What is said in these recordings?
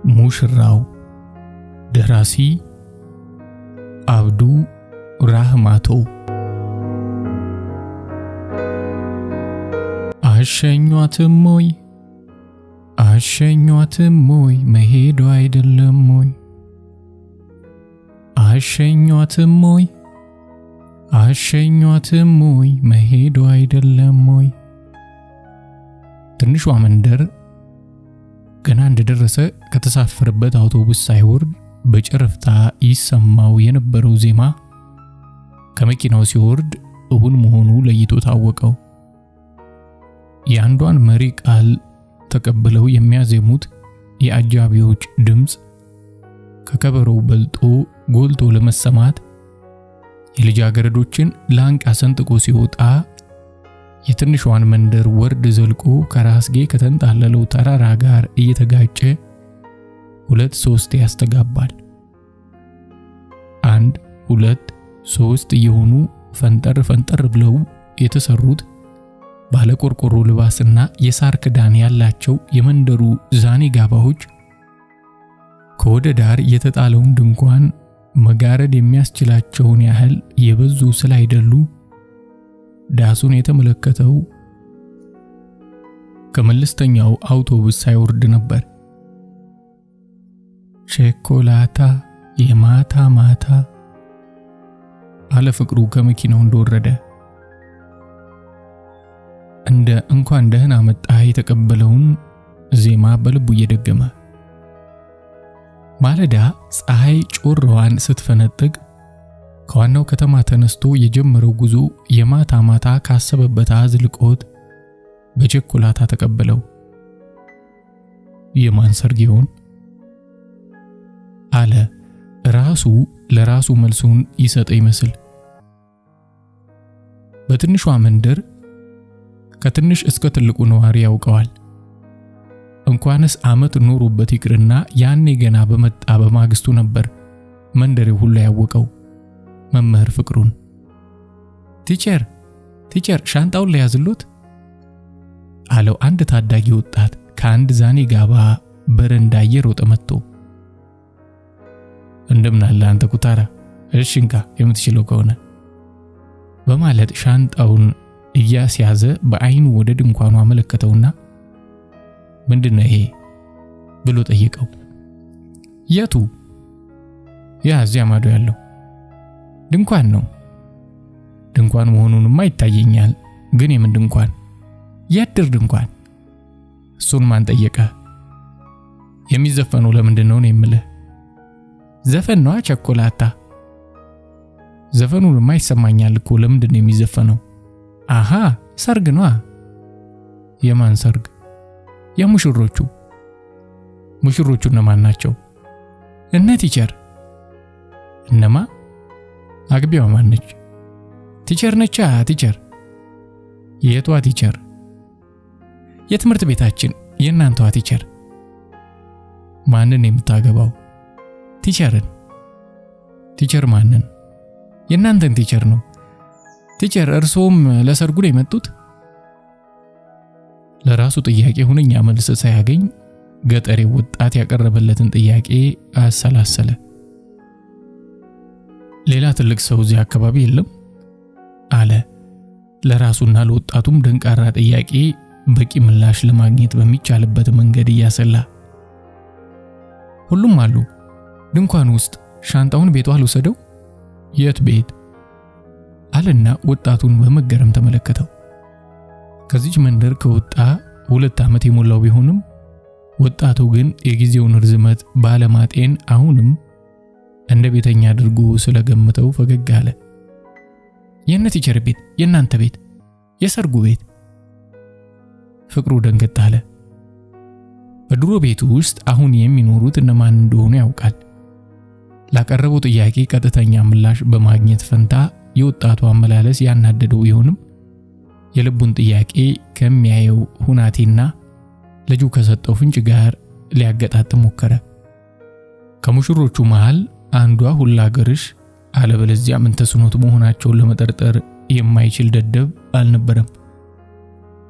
ሙሽራው ደራሲ አብዱ ራህማቶ አሸኟትም ሞይ መሄዱ አይደለም ሞይ አሸኟትም ሞይ መሄዱ አይደለም ሞይ። ትንሿ መንደር ገና እንደደረሰ ከተሳፈረበት አውቶቡስ ሳይወርድ በጨረፍታ ይሰማው የነበረው ዜማ ከመኪናው ሲወርድ እውን መሆኑ ለይቶ ታወቀው። የአንዷን መሪ ቃል ተቀብለው የሚያዜሙት የአጃቢዎች ድምጽ ከከበሮው በልጦ ጎልቶ ለመሰማት የልጃገረዶችን ላንቃ ሰንጥቆ ሲወጣ የትንሿን መንደር ወርድ ዘልቆ ከራስጌ ከተንጣለለው ተራራ ጋር እየተጋጨ 2-3 ያስተጋባል። 1-2-3 እየሆኑ ፈንጠር ብለው የተሰሩት ባለቆርቆሮ ልባስና የሳር ክዳን ያላቸው የመንደሩ ዛኒጋባዎች ከወደ ዳር የተጣለውን ድንኳን መጋረድ የሚያስችላቸውን ያህል የበዙ ስላይደሉ ዳሱን የተመለከተው ከመለስተኛው አውቶቡስ ሳይወርድ ነበር። ቸኮላታ የማታ ማታ አለ ፍቅሩ ከመኪናው እንደወረደ። እንደ እንኳን ደህና መጣ የተቀበለውን ዜማ በልቡ እየደገመ ማለዳ ፀሐይ ጮራዋን ስትፈነጥቅ ከዋናው ከተማ ተነስቶ የጀመረው ጉዞ የማታ ማታ ካሰበበት አዝልቆት በቸኮላታ ተቀበለው። የማን ሰርግ ይሆን አለ ራሱ ለራሱ መልሱን ይሰጥ ይመስል። በትንሿ መንደር ከትንሽ እስከ ትልቁ ነዋሪ ያውቀዋል። እንኳንስ ዓመት ኖሮበት ይቅርና ያኔ ገና በመጣ በማግስቱ ነበር መንደሬው ሁሉ ያወቀው መምህር ፍቅሩን። ቲቸር ሻንጣውን ለያዝሎት አለው አንድ ታዳጊ ወጣት ከአንድ ዛኒጋባ በረንዳ እየሮጠ መጥቶ። እንደምን አለ አንተ ኩታራ፣ እሺ እንካ የምትችለው ከሆነ በማለት ሻንጣውን እያስያዘ በአይኑ ወደ ድንኳኑ አመለከተውና ምንድነው ይሄ ብሎ ጠየቀው። የቱ? ያ እዚያ ማዶ ያለው ድንኳን ነው። ድንኳን መሆኑንማ ይታየኛል፣ ግን የምን ድንኳን? የድር ድንኳን። እሱን ማን ጠየቀ? የሚዘፈነው ለምንድን ነው የምልህ? ዘፈን ነዋ ቸኮላታ። ዘፈኑንማ ይሰማኛል እኮ ለምንድን ነው የሚዘፈነው? አሃ ሰርግ ነዋ። የማን ሰርግ? የሙሽሮቹ። ሙሽሮቹ እነማን ናቸው? እነ ቲቸር። እነማ? አግቢዋ ማን ነች? ቲቸር ነች። ቲቸር። የቷ ቲቸር? የትምህርት ቤታችን የእናንተዋ ቲቸር። ማንን የምታገባው? ቲቸርን። ቲቸር ማንን? የእናንተን ቲቸር ነው። ቲቸር እርሶም ለሰርጉ ነው የመጡት? ለራሱ ጥያቄ ሁነኛ መልስ ሳያገኝ ገጠሬው ወጣት ያቀረበለትን ጥያቄ አሰላሰለ። ሌላ ትልቅ ሰው እዚህ አካባቢ የለም አለ ለራሱና ለወጣቱም ደንቃራ ጥያቄ በቂ ምላሽ ለማግኘት በሚቻልበት መንገድ እያሰላ። ሁሉም አሉ ድንኳን ውስጥ። ሻንጣውን ቤቷ አልወሰደው? የት ቤት? አለና ወጣቱን በመገረም ተመለከተው። ከዚህ መንደር ከወጣ 2 ዓመት የሞላው ቢሆንም ወጣቱ ግን የጊዜውን ርዝመት ባለማጤን አሁንም እንደ ቤተኛ አድርጎ ስለገመተው ፈገግ አለ። የእነ ቲቸር ቤት? የእናንተ ቤት? የሰርጉ ቤት? ፍቅሩ ደንገጥ አለ። በድሮ ቤቱ ውስጥ አሁን የሚኖሩት እነማን እንደሆኑ ያውቃል። ላቀረበው ጥያቄ ቀጥተኛ ምላሽ በማግኘት ፈንታ የወጣቱ አመላለስ ያናደደው ቢሆንም የልቡን ጥያቄ ከሚያየው ሁናቴና ልጁ ከሰጠው ፍንጭ ጋር ሊያገጣጥም ሞከረ። ከሙሽሮቹ መሃል አንዷ ሁላገርሽ አለበለዚያ ምን ተስኖት መሆናቸውን ለመጠርጠር የማይችል ደደብ አልነበረም።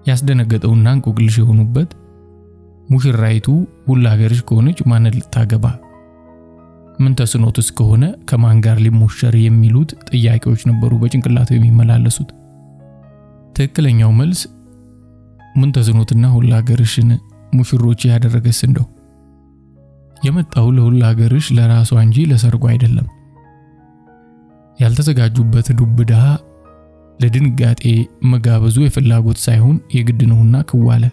ያስደነገጠውና እንቆቅልሽ የሆኑበት ሙሽራይቱ ሁላገርሽ ከሆነች ማን ልታገባ? ምን ተስኖትስ ከሆነ ከማን ጋር ሊሞሸር የሚሉት ጥያቄዎች ነበሩ በጭንቅላቱ የሚመላለሱት። ትክክለኛው መልስ ምን ተስኖትና ሁላገርሽን ሙሽሮች ያደረገስ እንደው? የመጣው ለሁላገርሽ ለራሷ እንጂ ለሰርጉ አይደለም። ያልተዘጋጁበት ዱብዳ ለድንጋጤ መጋበዙ የፍላጎት ሳይሆን የግድ ነውና ክዋለ።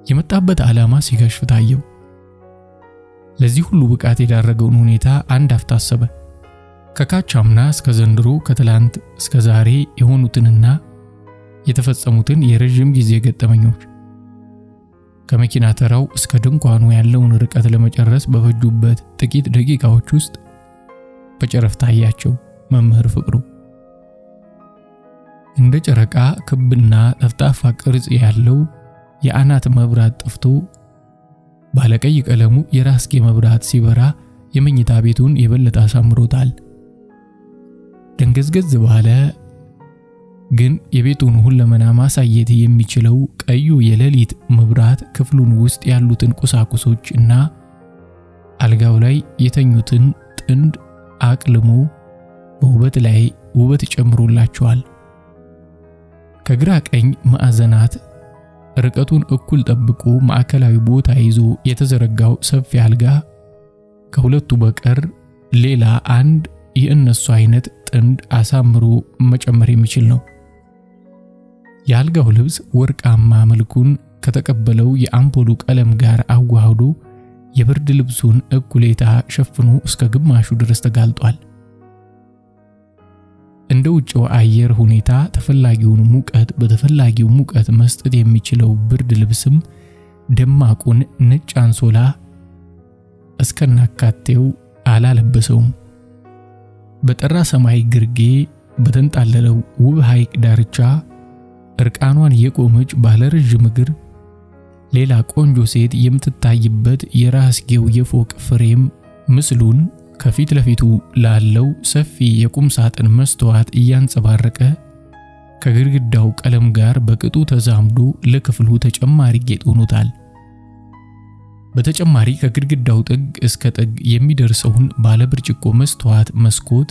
የመጣበት ዓላማ ሲከሽፍ ታየው። ለዚህ ሁሉ ብቃት የዳረገውን ሁኔታ አንድ አፍታ አሰበ። ከካቻምና እስከ ዘንድሮ ከትላንት እስከ ዛሬ የሆኑትንና የተፈጸሙትን የረጅም ጊዜ ገጠመኞች ከመኪና ተራው እስከ ድንኳኑ ያለውን ርቀት ለመጨረስ በፈጁበት ጥቂት ደቂቃዎች ውስጥ በጨረፍታ አያቸው። መምህር ፍቅሩ እንደ ጨረቃ ክብና ጠፍጣፋ ቅርጽ ያለው የአናት መብራት ጠፍቶ ባለቀይ ቀለሙ የራስጌ መብራት ሲበራ የመኝታ ቤቱን የበለጠ አሳምሮታል። ደንገዝገዝ ባለ ግን የቤቱን ሁለመና ማሳየት የሚችለው ቀዩ የሌሊት መብራት ክፍሉን ውስጥ ያሉትን ቁሳቁሶች እና አልጋው ላይ የተኙትን ጥንድ አቅልሞ በውበት ላይ ውበት ጨምሮላቸዋል። ከግራ ቀኝ ማዕዘናት ርቀቱን እኩል ጠብቆ ማዕከላዊ ቦታ ይዞ የተዘረጋው ሰፊ አልጋ ከሁለቱ በቀር ሌላ አንድ የእነሱ አይነት ጥንድ አሳምሮ መጨመር የሚችል ነው። የአልጋው ልብስ ወርቃማ መልኩን ከተቀበለው የአምፖሉ ቀለም ጋር አዋህዶ የብርድ ልብሱን እኩሌታ ሸፍኖ እስከ ግማሹ ድረስ ተጋልጧል። እንደ ውጭው አየር ሁኔታ ተፈላጊውን ሙቀት በተፈላጊው ሙቀት መስጠት የሚችለው ብርድ ልብስም ደማቁን ነጭ አንሶላ እስከናካቴው አላለበሰውም። በጠራ ሰማይ ግርጌ በተንጣለለው ውብ ሐይቅ ዳርቻ እርቃኗን የቆመች ባለረጅም እግር ሌላ ቆንጆ ሴት የምትታይበት የራስጌው የፎቅ ፍሬም ምስሉን ከፊት ለፊቱ ላለው ሰፊ የቁም ሳጥን መስተዋት እያንጸባረቀ ከግድግዳው ቀለም ጋር በቅጡ ተዛምዶ ለክፍሉ ተጨማሪ ጌጥ ሆኖታል። በተጨማሪ ከግድግዳው ጥግ እስከ ጥግ የሚደርሰውን ባለ ብርጭቆ መስተዋት መስኮት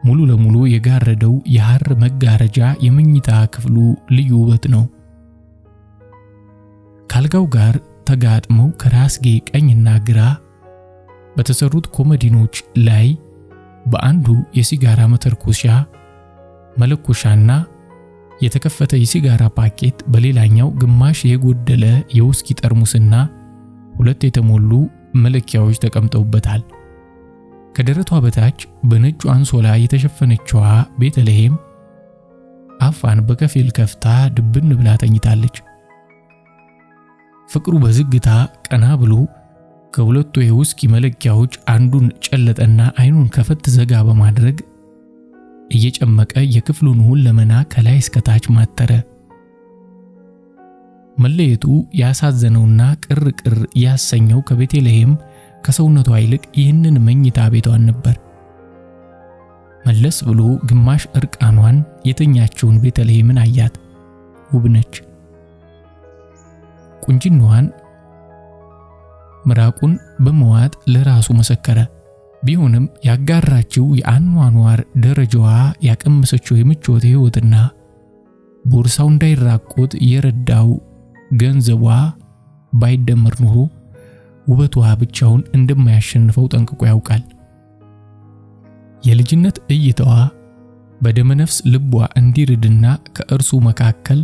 ሙሉ ለሙሉ የጋረደው የሐር መጋረጃ የመኝታ ክፍሉ ልዩ ውበት ነው። ካልጋው ጋር ተጋጥመው ከራስጌ ቀኝና ግራ በተሰሩት ኮመዲኖች ላይ በአንዱ የሲጋራ መተርኮሻ መለኮሻና የተከፈተ የሲጋራ ፓኬት፣ በሌላኛው ግማሽ የጎደለ የውስኪ ጠርሙስና ሁለት የተሞሉ መለኪያዎች ተቀምጠውበታል። ከደረቷ በታች በነጩ አንሶላ የተሸፈነችዋ ቤተልሔም አፋን በከፊል ከፍታ ድብን ብላ ተኝታለች። ፍቅሩ በዝግታ ቀና ብሎ ከሁለቱ የውስኪ መለኪያዎች አንዱን ጨለጠና አይኑን ከፈት ዘጋ በማድረግ እየጨመቀ የክፍሉን ሁለመና ከላይ እስከ ታች ማተረ። መለየቱ ያሳዘነውና ቅርቅር ያሰኘው ከቤተልሔም ከሰውነቷ ይልቅ ይህንን መኝታ ቤቷን ነበር። መለስ ብሎ ግማሽ እርቃኗን የተኛችውን ቤተልሔምን አያት። ውብ ነች። ቁንጅናዋን ምራቁን በመዋጥ ለራሱ መሰከረ። ቢሆንም ያጋራችው የአኗኗር ደረጃዋ ያቀመሰችው የምቾት ሕይወትና ቦርሳው እንዳይራቆት የረዳው ገንዘቧ ባይደመር ኖሮ ውበቷ ብቻውን እንደማያሸንፈው ጠንቅቆ ያውቃል። የልጅነት እይታዋ በደመነፍስ ልቧ እንዲርድና ከእርሱ መካከል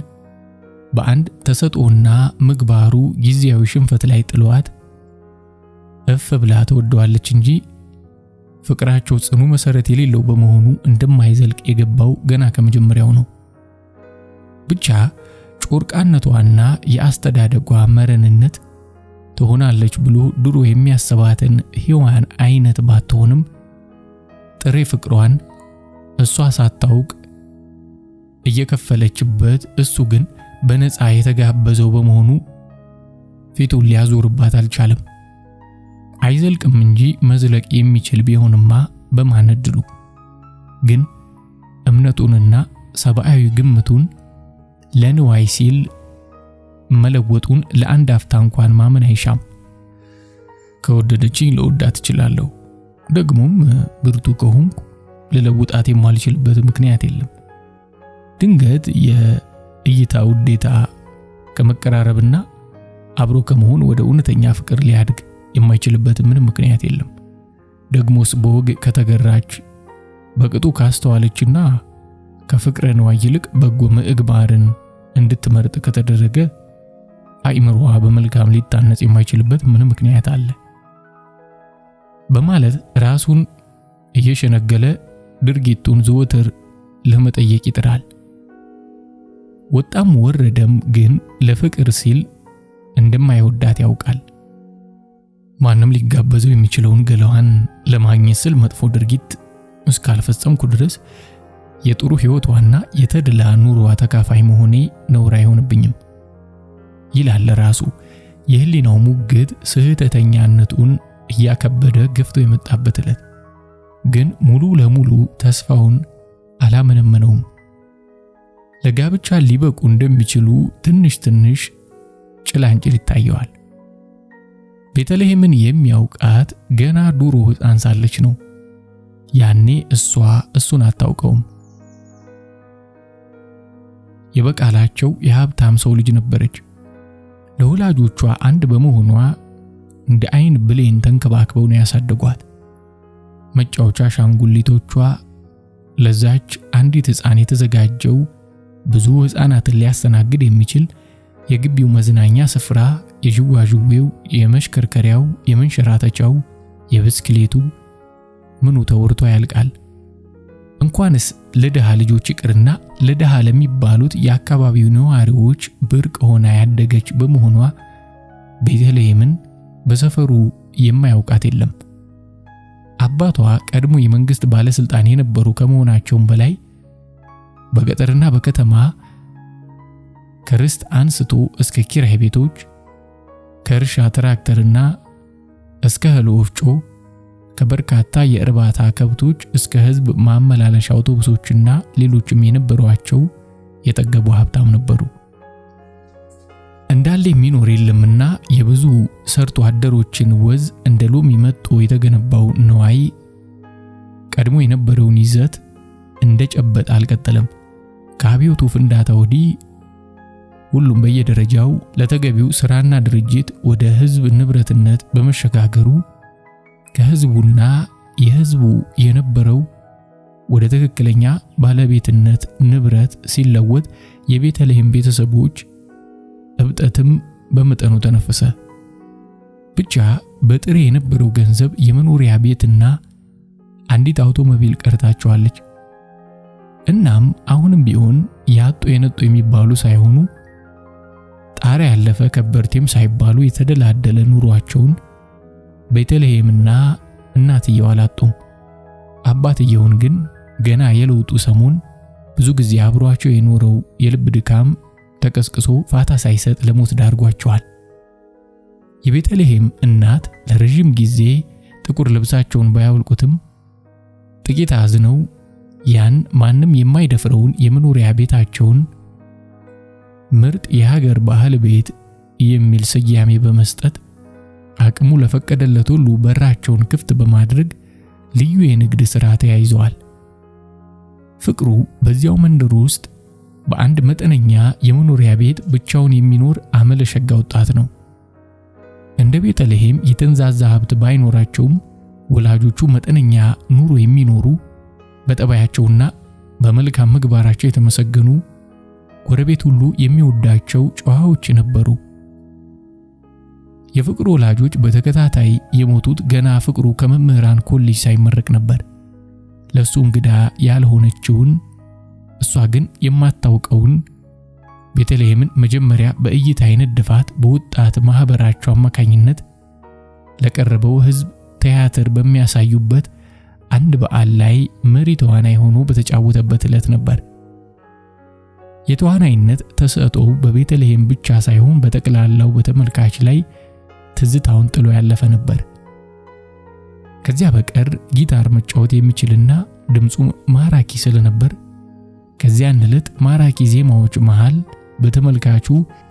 በአንድ ተሰጥኦና ምግባሩ ጊዜያዊ ሽንፈት ላይ ጥሏት እፍ ብላ ተወደዋለች እንጂ ፍቅራቸው ጽኑ መሰረት የሌለው በመሆኑ እንደማይዘልቅ የገባው ገና ከመጀመሪያው ነው። ብቻ ጮርቃነቷና የአስተዳደጓ መረንነት ትሆናለች ብሎ ድሮ የሚያስባትን ሔዋን አይነት ባትሆንም ጥሬ ፍቅሯን እሷ ሳታውቅ እየከፈለችበት እሱ ግን በነፃ የተጋበዘው በመሆኑ ፊቱን ሊያዞርባት አልቻለም። አይዘልቅም እንጂ መዝለቅ የሚችል ቢሆንማ በማነድሉ ግን እምነቱንና ሰብአዊ ግምቱን ለንዋይ ሲል መለወጡን ለአንድ አፍታ እንኳን ማመን አይሻም። ከወደደችኝ ለወዳት እችላለሁ። ደግሞም ብርቱ ከሆንኩ ለለውጣት የማልችልበት ምክንያት የለም። ድንገት የእይታ ውዴታ ከመቀራረብና አብሮ ከመሆን ወደ እውነተኛ ፍቅር ሊያድግ የማይችልበት ምንም ምክንያት የለም። ደግሞስ በወግ ከተገራች በቅጡ ካስተዋለችና ከፍቅረ ነዋይ ይልቅ በጎ ምግባርን እንድትመርጥ ከተደረገ አእምሮዋ በመልካም ሊታነጽ የማይችልበት ምንም ምክንያት አለ በማለት ራሱን እየሸነገለ ድርጊቱን ዘወትር ለመጠየቅ ይጥራል። ወጣም ወረደም ግን ለፍቅር ሲል እንደማይወዳት ያውቃል። ማንም ሊጋበዘው የሚችለውን ገላዋን ለማግኘት ስል መጥፎ ድርጊት እስካልፈጸምኩ ድረስ የጥሩ ሕይወቷና የተድላ ኑሮዋ ተካፋይ መሆኔ ነውር አይሆንብኝም ይላል ራሱ። የህሊናው ሙግት ስህተተኛነቱን እያከበደ ገፍቶ የመጣበት ዕለት ግን ሙሉ ለሙሉ ተስፋውን አላመነመነውም። ለጋብቻ ሊበቁ እንደሚችሉ ትንሽ ትንሽ ጭላንጭል ይታየዋል። ቤተልሔምን የሚያውቃት ገና ዱሮ ሕፃን ሳለች ነው። ያኔ እሱን አታውቀውም። የበቃላቸው የሀብታም ሰው ልጅ ነበረች። ለወላጆቿ አንድ በመሆኗ እንደ አይን ብሌን ተንከባክበው ነው ያሳደጓት። መጫወቻ አሻንጉሊቶቿ ለዛች አንዲት ሕፃን የተዘጋጀው ብዙ ሕፃናትን ሊያስተናግድ የሚችል የግቢው መዝናኛ ስፍራ፣ የዥዋዥዌው፣ የመሽከርከሪያው፣ የመንሸራተቻው፣ የብስክሌቱ ምኑ ተወርቶ ያልቃል። እንኳንስ ለደሃ ልጆች ይቅርና ለደሃ ለሚባሉት የአካባቢው ነዋሪዎች ብርቅ ሆና ያደገች በመሆኗ ቤተልሔምን በሰፈሩ የማያውቃት የለም። አባቷ ቀድሞ የመንግስት ባለስልጣን የነበሩ ከመሆናቸውም በላይ በገጠርና በከተማ ከርስት አንስቶ እስከ ኪራይ ቤቶች፣ ከእርሻ ትራክተርና እስከ እህል ወፍጮ፣ ከበርካታ የእርባታ ከብቶች እስከ ህዝብ ማመላለሻ አውቶቡሶችና ሌሎችም የነበሯቸው የጠገቡ ሀብታም ነበሩ። እንዳለ የሚኖር የለምና የብዙ ሰርቶ አደሮችን ወዝ እንደ ሎሚ መጥቶ የተገነባው ነዋይ ቀድሞ የነበረውን ይዘት እንደጨበጠ አልቀጠለም። ከአብዮቱ ፍንዳታ ወዲህ ሁሉም በየደረጃው ለተገቢው ስራና ድርጅት ወደ ህዝብ ንብረትነት በመሸጋገሩ ከህዝቡና የህዝቡ የነበረው ወደ ትክክለኛ ባለቤትነት ንብረት ሲለወጥ የቤተልሔም ቤተሰቦች እብጠትም በመጠኑ ተነፈሰ። ብቻ በጥሬ የነበረው ገንዘብ የመኖሪያ ቤትና አንዲት አውቶሞቢል ቀርታቸዋለች። እናም አሁንም ቢሆን ያጡ የነጡ የሚባሉ ሳይሆኑ ጣሪያ ያለፈ ከበርቴም ሳይባሉ የተደላደለ ኑሯቸውን ቤተልሔምና እናትየው አላጡም። አባትየውን ግን ገና የለውጡ ሰሞን ብዙ ጊዜ አብሯቸው የኖረው የልብ ድካም ተቀስቅሶ ፋታ ሳይሰጥ ለሞት ዳርጓቸዋል። የቤተልሔም እናት ለረጅም ጊዜ ጥቁር ልብሳቸውን ባያወልቁትም ጥቂት አዝነው ያን ማንም የማይደፍረውን የመኖሪያ ቤታቸውን ምርጥ የሀገር ባህል ቤት የሚል ስያሜ በመስጠት አቅሙ ለፈቀደለት ሁሉ በራቸውን ክፍት በማድረግ ልዩ የንግድ ሥራ ተያይዘዋል። ፍቅሩ በዚያው መንደር ውስጥ በአንድ መጠነኛ የመኖሪያ ቤት ብቻውን የሚኖር አመለ ሸጋ ወጣት ነው። እንደ ቤተልሔም የተንዛዛ ሀብት ባይኖራቸውም ወላጆቹ መጠነኛ ኑሮ የሚኖሩ በጠባያቸውና በመልካም ምግባራቸው የተመሰገኑ ጎረቤት ሁሉ የሚወዳቸው ጨዋዎች ነበሩ። የፍቅሩ ወላጆች በተከታታይ የሞቱት ገና ፍቅሩ ከመምህራን ኮሌጅ ሳይመረቅ ነበር። ለሱ እንግዳ ያልሆነችውን እሷ ግን የማታውቀውን ቤተልሔምን መጀመሪያ በእይታ የነደፋት በወጣት ማህበራቸው አማካኝነት ለቀረበው ህዝብ ቲያትር በሚያሳዩበት አንድ በዓል ላይ መሪ ተዋናይ ሆኖ በተጫወተበት ዕለት ነበር። የተዋናይነት ተሰጥኦ በቤተልሔም ብቻ ሳይሆን በጠቅላላው በተመልካች ላይ ትዝታውን ጥሎ ያለፈ ነበር። ከዚያ በቀር ጊታር መጫወት የሚችልና ድምፁ ማራኪ ስለነበር ከዚያን ዕለት ማራኪ ዜማዎች መሃል በተመልካቹ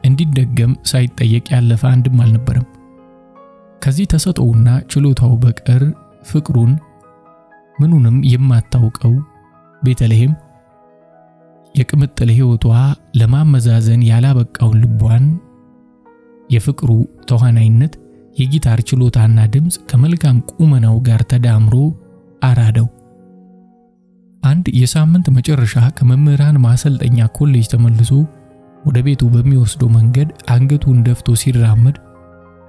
እንዲደገም ሳይጠየቅ ያለፈ አንድም አልነበረም። ከዚህ ተሰጥኦና ችሎታው በቀር ፍቅሩን ምኑንም የማታውቀው ቤተልሔም የቅምጥል ሕይወቷ ለማመዛዘን ያላበቃውን ልቧን የፍቅሩ ተዋናይነት የጊታር ችሎታና ድምጽ ከመልካም ቁመናው ጋር ተዳምሮ አራደው። አንድ የሳምንት መጨረሻ ከመምህራን ማሰልጠኛ ኮሌጅ ተመልሶ ወደ ቤቱ በሚወስደው መንገድ አንገቱን ደፍቶ ሲራመድ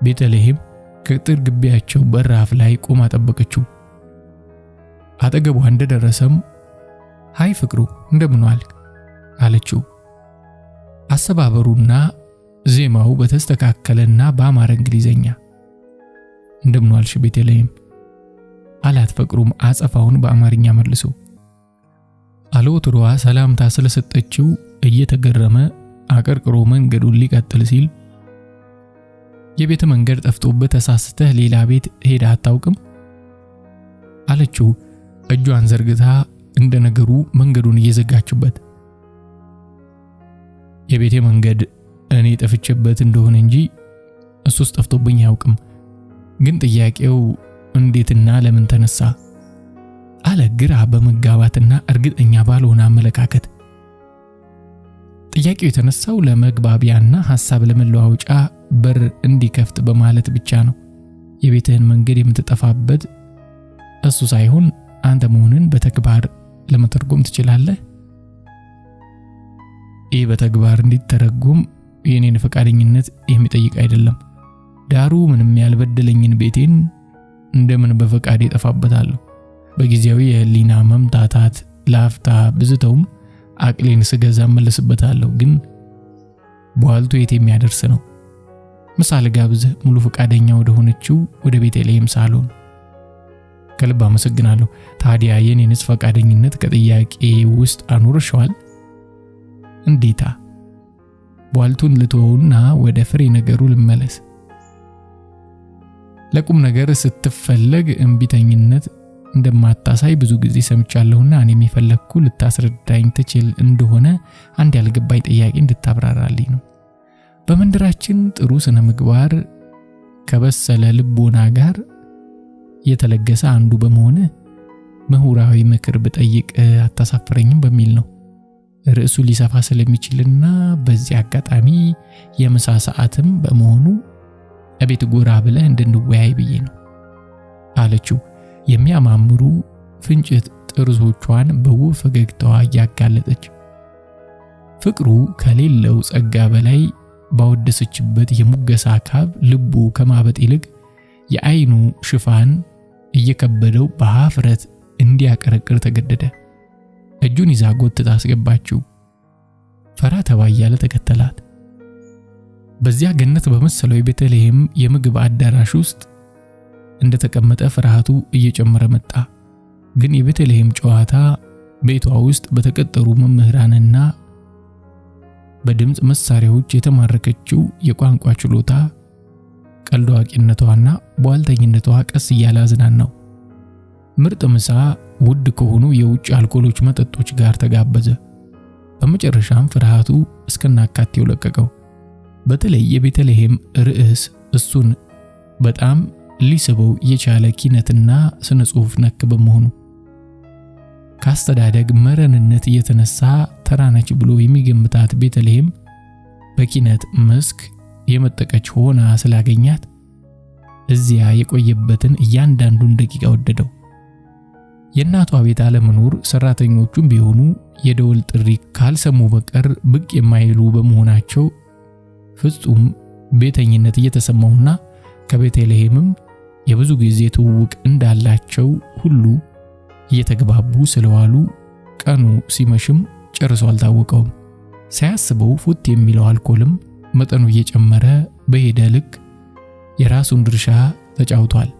ቤተልሔም ከጥር ግቢያቸው በራፍ ላይ ቆማ ጠበቀችው። አጠገቧ እንደደረሰም "ሃይ ፍቅሩ እንደምን ዋልክ?" አለችው። አሰባበሩና ዜማው በተስተካከለና በአማረ እንግሊዘኛ "እንደምን ዋልሽ ቤተልሔም?" አላት። ፍቅሩም አጸፋውን በአማርኛ መልሶ አለወትሮዋ ሰላምታ ስለሰጠችው እየተገረመ አቀርቅሮ መንገዱን ሊቀጥል ሲል "የቤተ መንገድ ጠፍቶበት ተሳስተህ ሌላ ቤት ሄዳ አታውቅም?" አለችው እጇን ዘርግታ እንደነገሩ መንገዱን እየዘጋችበት። "የቤተ መንገድ እኔ ጠፍቼበት እንደሆነ እንጂ እሱስ ጠፍቶብኝ አያውቅም። ግን ጥያቄው እንዴትና ለምን ተነሳ?" አለ ግራ በመጋባትና እርግጠኛ ባልሆነ አመለካከት። ጥያቄው የተነሳው ለመግባቢያና ሐሳብ ለመለዋወጫ በር እንዲከፍት በማለት ብቻ ነው። የቤትህን መንገድ የምትጠፋበት እሱ ሳይሆን አንተ መሆንን በተግባር ለመተርጎም ትችላለህ? ይህ በተግባር እንዲተረጎም የኔን ፈቃደኝነት የሚጠይቅ አይደለም። ዳሩ ምንም ያልበደለኝን ቤቴን እንደምን በፈቃዴ እጠፋበታለሁ? በጊዜያዊ የህሊና መምታታት ላፍታ ብዝተውም አቅሌን ስገዛ መለስበታለሁ። ግን በኋልቱ የት የሚያደርስ ነው? ምሳሌ ጋብዝህ ሙሉ ፈቃደኛ ወደ ሆነችው ወደ ቤተልሔም ሳሎን። ከልብ አመሰግናለሁ። ታዲያ የኔንስ ፈቃደኝነት ከጥያቄ ውስጥ አኖርሽዋል? እንዴታ! በኋልቱን ልተውና ወደ ፍሬ ነገሩ ልመለስ። ለቁም ነገር ስትፈለግ እንቢተኝነት እንደማታሳይ ብዙ ጊዜ ሰምቻለሁና እኔ የሚፈልኩ ልታስረዳኝ ትችል እንደሆነ አንድ ያልገባኝ ጥያቄ እንድታብራራልኝ ነው። በመንደራችን ጥሩ ስነ ምግባር ከበሰለ ልቦና ጋር የተለገሰ አንዱ በመሆነ ምሁራዊ ምክር ብጠይቅ አታሳፍረኝም በሚል ነው። ርዕሱ ሊሰፋ ስለሚችልና በዚህ አጋጣሚ የምሳ ሰዓትም በመሆኑ እቤት ጎራ ብለህ እንድንወያይ ብዬ ነው አለችው። የሚያማምሩ ፍንጭት ጥርሶቿን በውብ ፈገግታዋ እያጋለጠች ፍቅሩ ከሌለው ጸጋ በላይ ባወደሰችበት የሙገሳ ካብ ልቡ ከማበጥ ይልቅ የአይኑ ሽፋን እየከበደው በሀፍረት እንዲያቀረቅር ተገደደ። እጁን ይዛ ጎትታ አስገባችው። ፈራ ተባ እያለ ተከተላት። በዚያ ገነት በመሰለው የቤተልሔም የምግብ አዳራሽ ውስጥ እንደተቀመጠ ፍርሃቱ እየጨመረ መጣ። ግን የቤተልሔም ጨዋታ ቤቷ ውስጥ በተቀጠሩ መምህራንና በድምጽ መሳሪያዎች የተማረከችው የቋንቋ ችሎታ ቀልድ አዋቂነቷና ቧልተኝነቷ ቀስ እያለ አዝናናው። ምርጥ ምሳ ውድ ከሆኑ የውጭ አልኮሎች መጠጦች ጋር ተጋበዘ። በመጨረሻም ፍርሃቱ እስከናካቴው ለቀቀው። በተለይ የቤተልሔም ርዕስ እሱን በጣም ሊስበው የቻለ ኪነትና ስነ ጽሑፍ ነክ በመሆኑ ካስተዳደግ መረንነት የተነሳ ተራነች ብሎ የሚገምታት ቤተልሔም በኪነት መስክ የመጠቀች ሆና ስላገኛት እዚያ የቆየበትን እያንዳንዱን ደቂቃ ወደደው። የእናቷ ቤት አለመኖር ሰራተኞቹም ቢሆኑ የደወል ጥሪ ካልሰሙ በቀር ብቅ የማይሉ በመሆናቸው ፍጹም ቤተኝነት እየተሰማውና ከቤተልሔምም የብዙ ጊዜ ትውውቅ እንዳላቸው ሁሉ እየተግባቡ ስለዋሉ ቀኑ ሲመሽም ጨርሶ አልታወቀውም። ሳያስበው ፉት የሚለው አልኮልም መጠኑ እየጨመረ በሄደ ልክ የራሱን ድርሻ ተጫውቷል።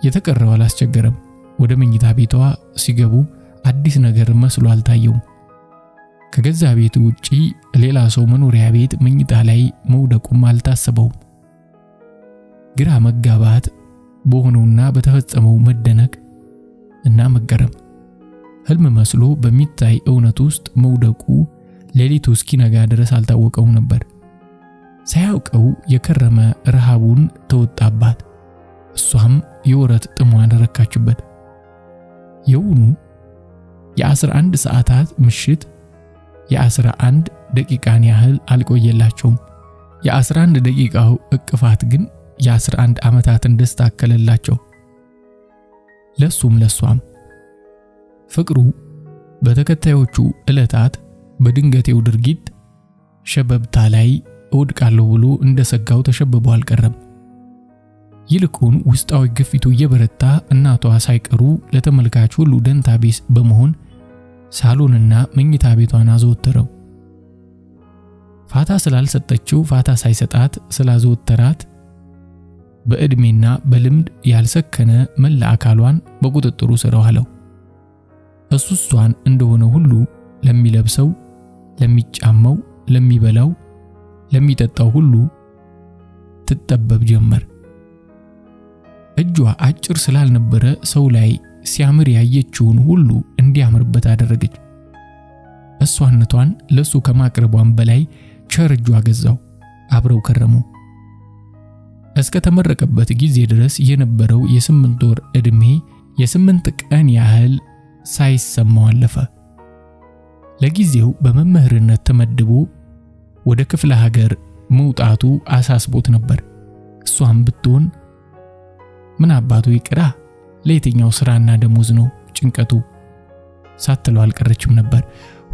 የተቀረው አላስቸገረም። ወደ መኝታ ቤቷ ሲገቡ አዲስ ነገር መስሎ አልታየውም። ከገዛ ቤቱ ውጪ ሌላ ሰው መኖሪያ ቤት መኝታ ላይ መውደቁም አልታሰበውም። ግራ መጋባት በሆነውና በተፈጸመው መደነቅ እና መገረም ህልም መስሎ በሚታይ እውነት ውስጥ መውደቁ ሌሊቱ እስኪነጋ ድረስ አልታወቀውም ነበር። ሳያውቀው የከረመ ረሃቡን ተወጣባት። እሷም የወረት ጥሟን ረካችበት። የውኑ የ11 ሰዓታት ምሽት የ11 ደቂቃን ያህል አልቆየላቸውም። የ11 ደቂቃው እቅፋት ግን የ11 ዓመታትን ደስታ አከለላቸው። ለሷም ፍቅሩ በተከታዮቹ ዕለታት በድንገቴው ድርጊት ሸበብታ ላይ እወድቃለሁ ብሎ እንደሰጋው ተሸብቦ አልቀረም። ይልቁን ውስጣዊ ግፊቱ እየበረታ እናቷ ሳይቀሩ ለተመልካች ሁሉ ደንታ ቢስ በመሆን ሳሎንና መኝታ ቤቷን አዘወተረው። ፋታ ስላልሰጠችው ፋታ ሳይሰጣት ስላዘወተራት በእድሜና በልምድ ያልሰከነ መላ አካሏን በቁጥጥሩ ስር አዋለው። እሷን እንደሆነ ሁሉ ለሚለብሰው፣ ለሚጫማው፣ ለሚበላው፣ ለሚጠጣው ሁሉ ትጠበብ ጀመር። እጇ አጭር ስላልነበረ ሰው ላይ ሲያምር ያየችውን ሁሉ እንዲያምርበት አደረገች። እሷነቷን ለሱ ከማቅረቧን በላይ ቸር እጇ ገዛው። አብረው ከረሙ። እስከ ተመረቀበት ጊዜ ድረስ የነበረው የ8 ወር ዕድሜ የ8 ቀን ያህል ሳይሰማው አለፈ። ለጊዜው በመምህርነት ተመድቦ ወደ ክፍለ ሀገር መውጣቱ አሳስቦት ነበር። እሷም ብትሆን ምን አባቱ ይቅራ፣ ለየትኛው ስራና ደሞዝ ነው ጭንቀቱ ሳትለው አልቀረችም ነበር።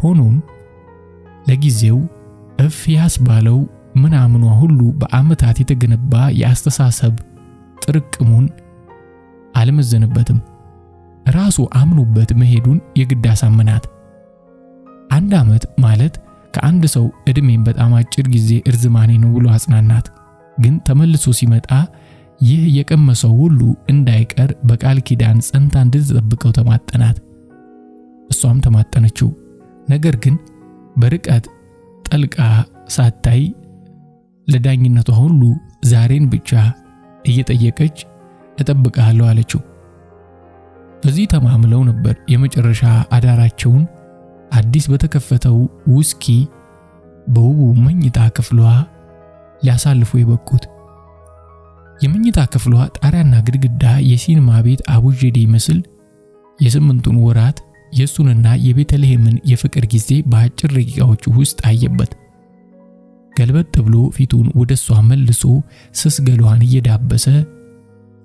ሆኖም ለጊዜው እፍ ያስባለው ምናምኗ ሁሉ በአመታት የተገነባ የአስተሳሰብ ጥርቅሙን አልመዘነበትም። ራሱ አምኖበት መሄዱን የግድ አሳመናት። 1 ዓመት ማለት ከአንድ ሰው ዕድሜን በጣም አጭር ጊዜ እርዝማኔ ነው ብሎ አጽናናት። ግን ተመልሶ ሲመጣ ይህ የቀመሰው ሁሉ እንዳይቀር በቃል ኪዳን ጸንታ እንድትጠብቀው ተማጠናት። እሷም ተማጠነችው። ነገር ግን በርቀት ጠልቃ ሳታይ ለዳኝነቷ ሁሉ ዛሬን ብቻ እየጠየቀች እጠብቅሃለሁ አለችው። በዚህ ተማምለው ነበር የመጨረሻ አዳራቸውን አዲስ በተከፈተው ውስኪ በውቡ መኝታ ክፍሏ ሊያሳልፉ የበቁት። የመኝታ ክፍሏ ጣሪያና ግድግዳ የሲኒማ ቤት አቡጀዴ ይመስል የ8ቱን ወራት የሱንና የቤተልሔምን የፍቅር ጊዜ በአጭር ደቂቃዎች ውስጥ አየበት። ገልበጥ ብሎ ፊቱን ወደሷ መልሶ ስስ ገሏን እየዳበሰ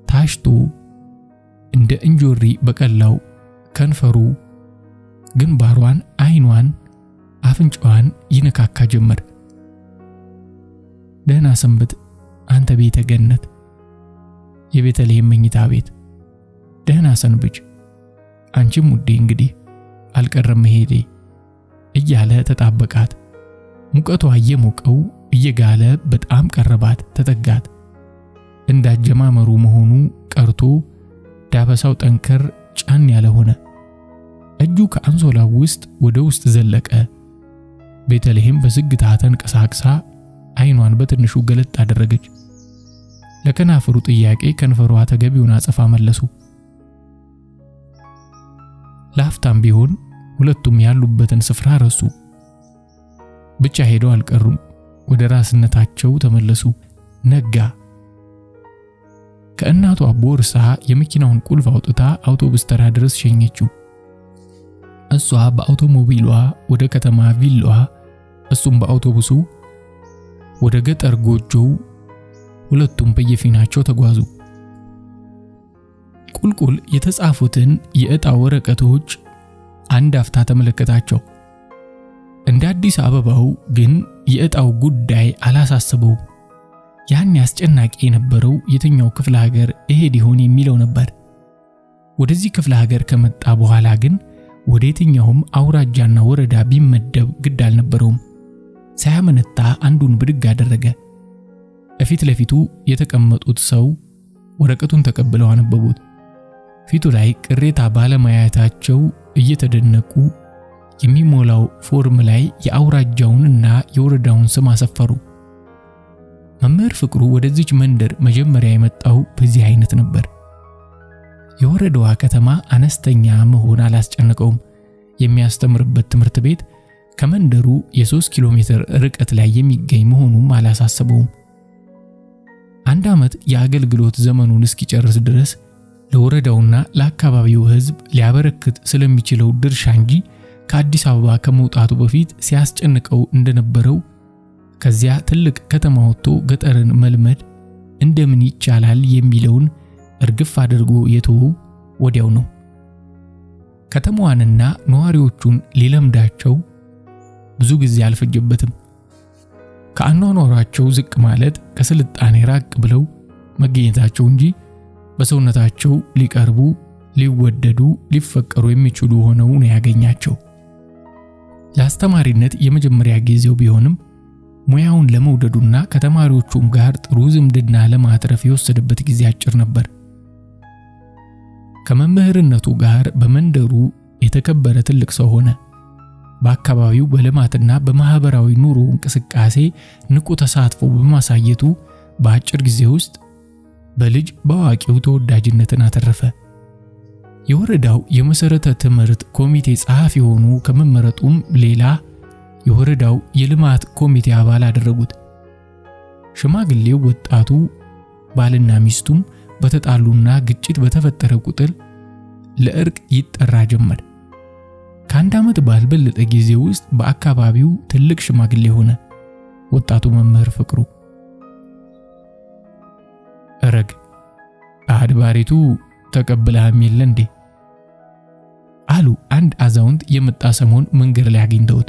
ታሽቶ እንደ እንጆሪ በቀላው ከንፈሩ ግንባሯን፣ አይኗን፣ አፍንጫዋን ይነካካ ጀመር። ደህና ሰንብት አንተ ቤተ ገነት፣ የቤተልሔም መኝታ ቤት፣ ደህና ሰንብች አንቺም ውዴ፣ እንግዲህ አልቀረም መሄዴ እያለ ተጣበቃት። ሙቀቷ እየሞቀው እየጋለ በጣም ቀረባት፣ ተጠጋት። እንዳጀማመሩ መሆኑ ቀርቶ ዳበሳው ጠንከር ጫን ያለ ሆነ። እጁ ከአንሶላው ውስጥ ወደ ውስጥ ዘለቀ። ቤተልሔም በዝግታ ተንቀሳቅሳ አይኗን በትንሹ ገለጥ አደረገች። ለከናፈሩ ጥያቄ ከንፈሯ ተገቢውን አጸፋ መለሱ። ላፍታም ቢሆን ሁለቱም ያሉበትን ስፍራ ረሱ። ብቻ ሄደው አልቀሩም፣ ወደ ራስነታቸው ተመለሱ። ነጋ። ከእናቷ ቦርሳ የመኪናውን ቁልፍ አውጥታ አውቶቡስ ተራ ድረስ ሸኘችው። እሷ በአውቶሞቢሏ ወደ ከተማ ቪላዋ፣ እሱም በአውቶቡሱ ወደ ገጠር ጎጆው። ሁለቱም በየፊናቸው ተጓዙ። ቁልቁል የተጻፉትን የዕጣ ወረቀቶች አንድ አፍታ ተመለከታቸው። እንደ አዲስ አበባው ግን የዕጣው ጉዳይ አላሳሰበውም። ያን አስጨናቂ የነበረው የትኛው ክፍለ ሀገር እሄድ ይሆን የሚለው ነበር። ወደዚህ ክፍለ ሀገር ከመጣ በኋላ ግን ወደ የትኛውም አውራጃና ወረዳ ቢመደብ ግድ አልነበረውም። ሳያመነታ አንዱን ብድግ አደረገ። እፊት ለፊቱ የተቀመጡት ሰው ወረቀቱን ተቀብለው አነበቡት። ፊቱ ላይ ቅሬታ ባለማየታቸው እየተደነቁ የሚሞላው ፎርም ላይ የአውራጃውንና የወረዳውን ስም አሰፈሩ። መምህር ፍቅሩ ወደዚች መንደር መጀመሪያ የመጣው በዚህ አይነት ነበር። የወረዳዋ ከተማ አነስተኛ መሆን አላስጨነቀውም። የሚያስተምርበት ትምህርት ቤት ከመንደሩ የ3 ኪሎ ሜትር ርቀት ላይ የሚገኝ መሆኑም አላሳሰበውም። 1 ዓመት የአገልግሎት ዘመኑን እስኪጨርስ ድረስ ለወረዳውና ለአካባቢው ሕዝብ ሊያበረክት ስለሚችለው ድርሻ እንጂ ከአዲስ አበባ ከመውጣቱ በፊት ሲያስጨንቀው እንደነበረው ከዚያ ትልቅ ከተማ ወጥቶ ገጠርን መልመድ እንደምን ይቻላል የሚለውን እርግፍ አድርጎ የተወው ወዲያው ነው። ከተማዋንና ነዋሪዎቹን ሊለምዳቸው ብዙ ጊዜ አልፈጀበትም። ከአኗኗራቸው ዝቅ ማለት ከስልጣኔ ራቅ ብለው መገኘታቸው እንጂ በሰውነታቸው ሊቀርቡ፣ ሊወደዱ፣ ሊፈቀሩ የሚችሉ ሆነው ነው ያገኛቸው። ለአስተማሪነት የመጀመሪያ ጊዜው ቢሆንም ሙያውን ለመውደዱና ከተማሪዎቹም ጋር ጥሩ ዝምድና ለማትረፍ የወሰደበት ጊዜ አጭር ነበር። ከመምህርነቱ ጋር በመንደሩ የተከበረ ትልቅ ሰው ሆነ። በአካባቢው በልማትና በማህበራዊ ኑሮ እንቅስቃሴ ንቁ ተሳትፎ በማሳየቱ በአጭር ጊዜ ውስጥ በልጅ በአዋቂው ተወዳጅነትን አተረፈ። የወረዳው የመሰረተ ትምህርት ኮሚቴ ጸሐፊ ሆኖ ከመመረጡም ሌላ የወረዳው የልማት ኮሚቴ አባል አደረጉት። ሽማግሌው ወጣቱ ባልና ሚስቱም በተጣሉና ግጭት በተፈጠረ ቁጥር ለእርቅ ይጠራ ጀመር። ከ1 ዓመት ባልበለጠ ጊዜ ውስጥ በአካባቢው ትልቅ ሽማግሌ ሆነ። ወጣቱ መምህር ፍቅሩ እረግ አድባሪቱ ተቀብለህም የለ እንዴ አሉ አንድ አዛውንት የመጣ ሰሞን መንገድ ላይ አግኝተውት።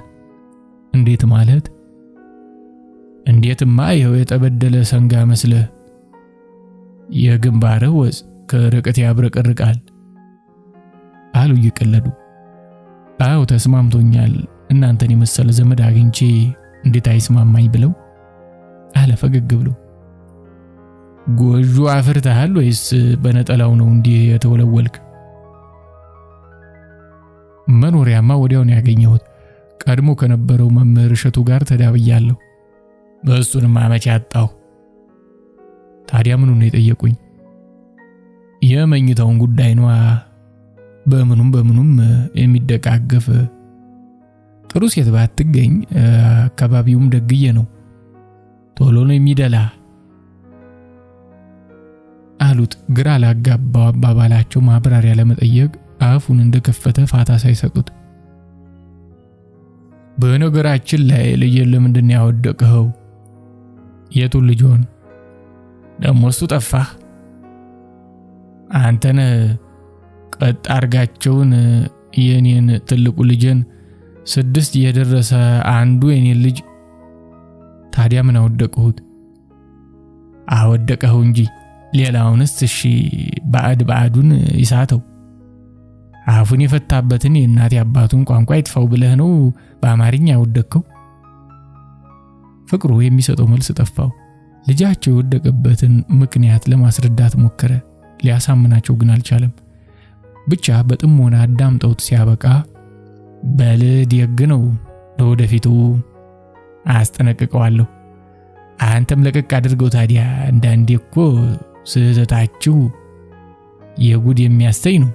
እንዴት ማለት? እንዴትማ ይኸው የተበደለ ሰንጋ መስለህ የግንባርህ ወዝ ከርቀት ያብረቀርቃል አሉ እየቀለዱ። አዎ ተስማምቶኛል፣ እናንተን የመሰለ ዘመድ አግኝቼ እንዴት አይስማማኝ ብለው አለ ፈገግ ብሎ። ጎጆ አፍርተሃል ወይስ በነጠላው ነው እንዲህ የተወለወልክ? መኖሪያማ ወዲያው ነው ያገኘሁት። ቀድሞ ከነበረው መምህር እሸቱ ጋር ተዳብያለሁ። በእሱንም አመቻ አጣሁ። ታዲያ ምኑን ነው የጠየቁኝ? የመኝታውን ጉዳይ ነው። በምኑም የሚደቃገፍ ጥሩ ሴት ባትገኝ አካባቢውም ደግየ ነው፣ ቶሎ ነው የሚደላ አሉት። ግራ ላጋባው አባባላቸው ማብራሪያ ለመጠየቅ አፉን እንደከፈተ ፋታ ሳይሰጡት። በነገራችን ላይ ልጅን ለምንድን ነው ያወደቀኸው? የቱን ልጅን? ደሞ እሱ ጠፋህ? አንተን ቀጥ አርጋቸውን የኔን ትልቁ ልጅን 6 የደረሰ አንዱ የኔን ልጅ። ታዲያ ምን አወደቀሁት? አወደቀኸው እንጂ ሌላውንስ እሺ ባዕዱን ይሳተው። አፉን የፈታበትን የእናት አባቱን ቋንቋ ይጥፋው ብለህ ነው በአማርኛ ያወደቀው? ፍቅሩ የሚሰጠው መልስ ጠፋው። ልጃቸው የወደቀበትን ምክንያት ለማስረዳት ሞከረ። ሊያሳምናቸው ግን አልቻለም። ብቻ በጥሞና አዳምጠውት ሲያበቃ በልድ የግነው ለወደፊቱ አስጠነቅቀዋለሁ። አንተም ለቀቅ አድርገው። ታዲያ እንዳንዴ እኮ ስህተታችሁ የጉድ የሚያስተይ ነው።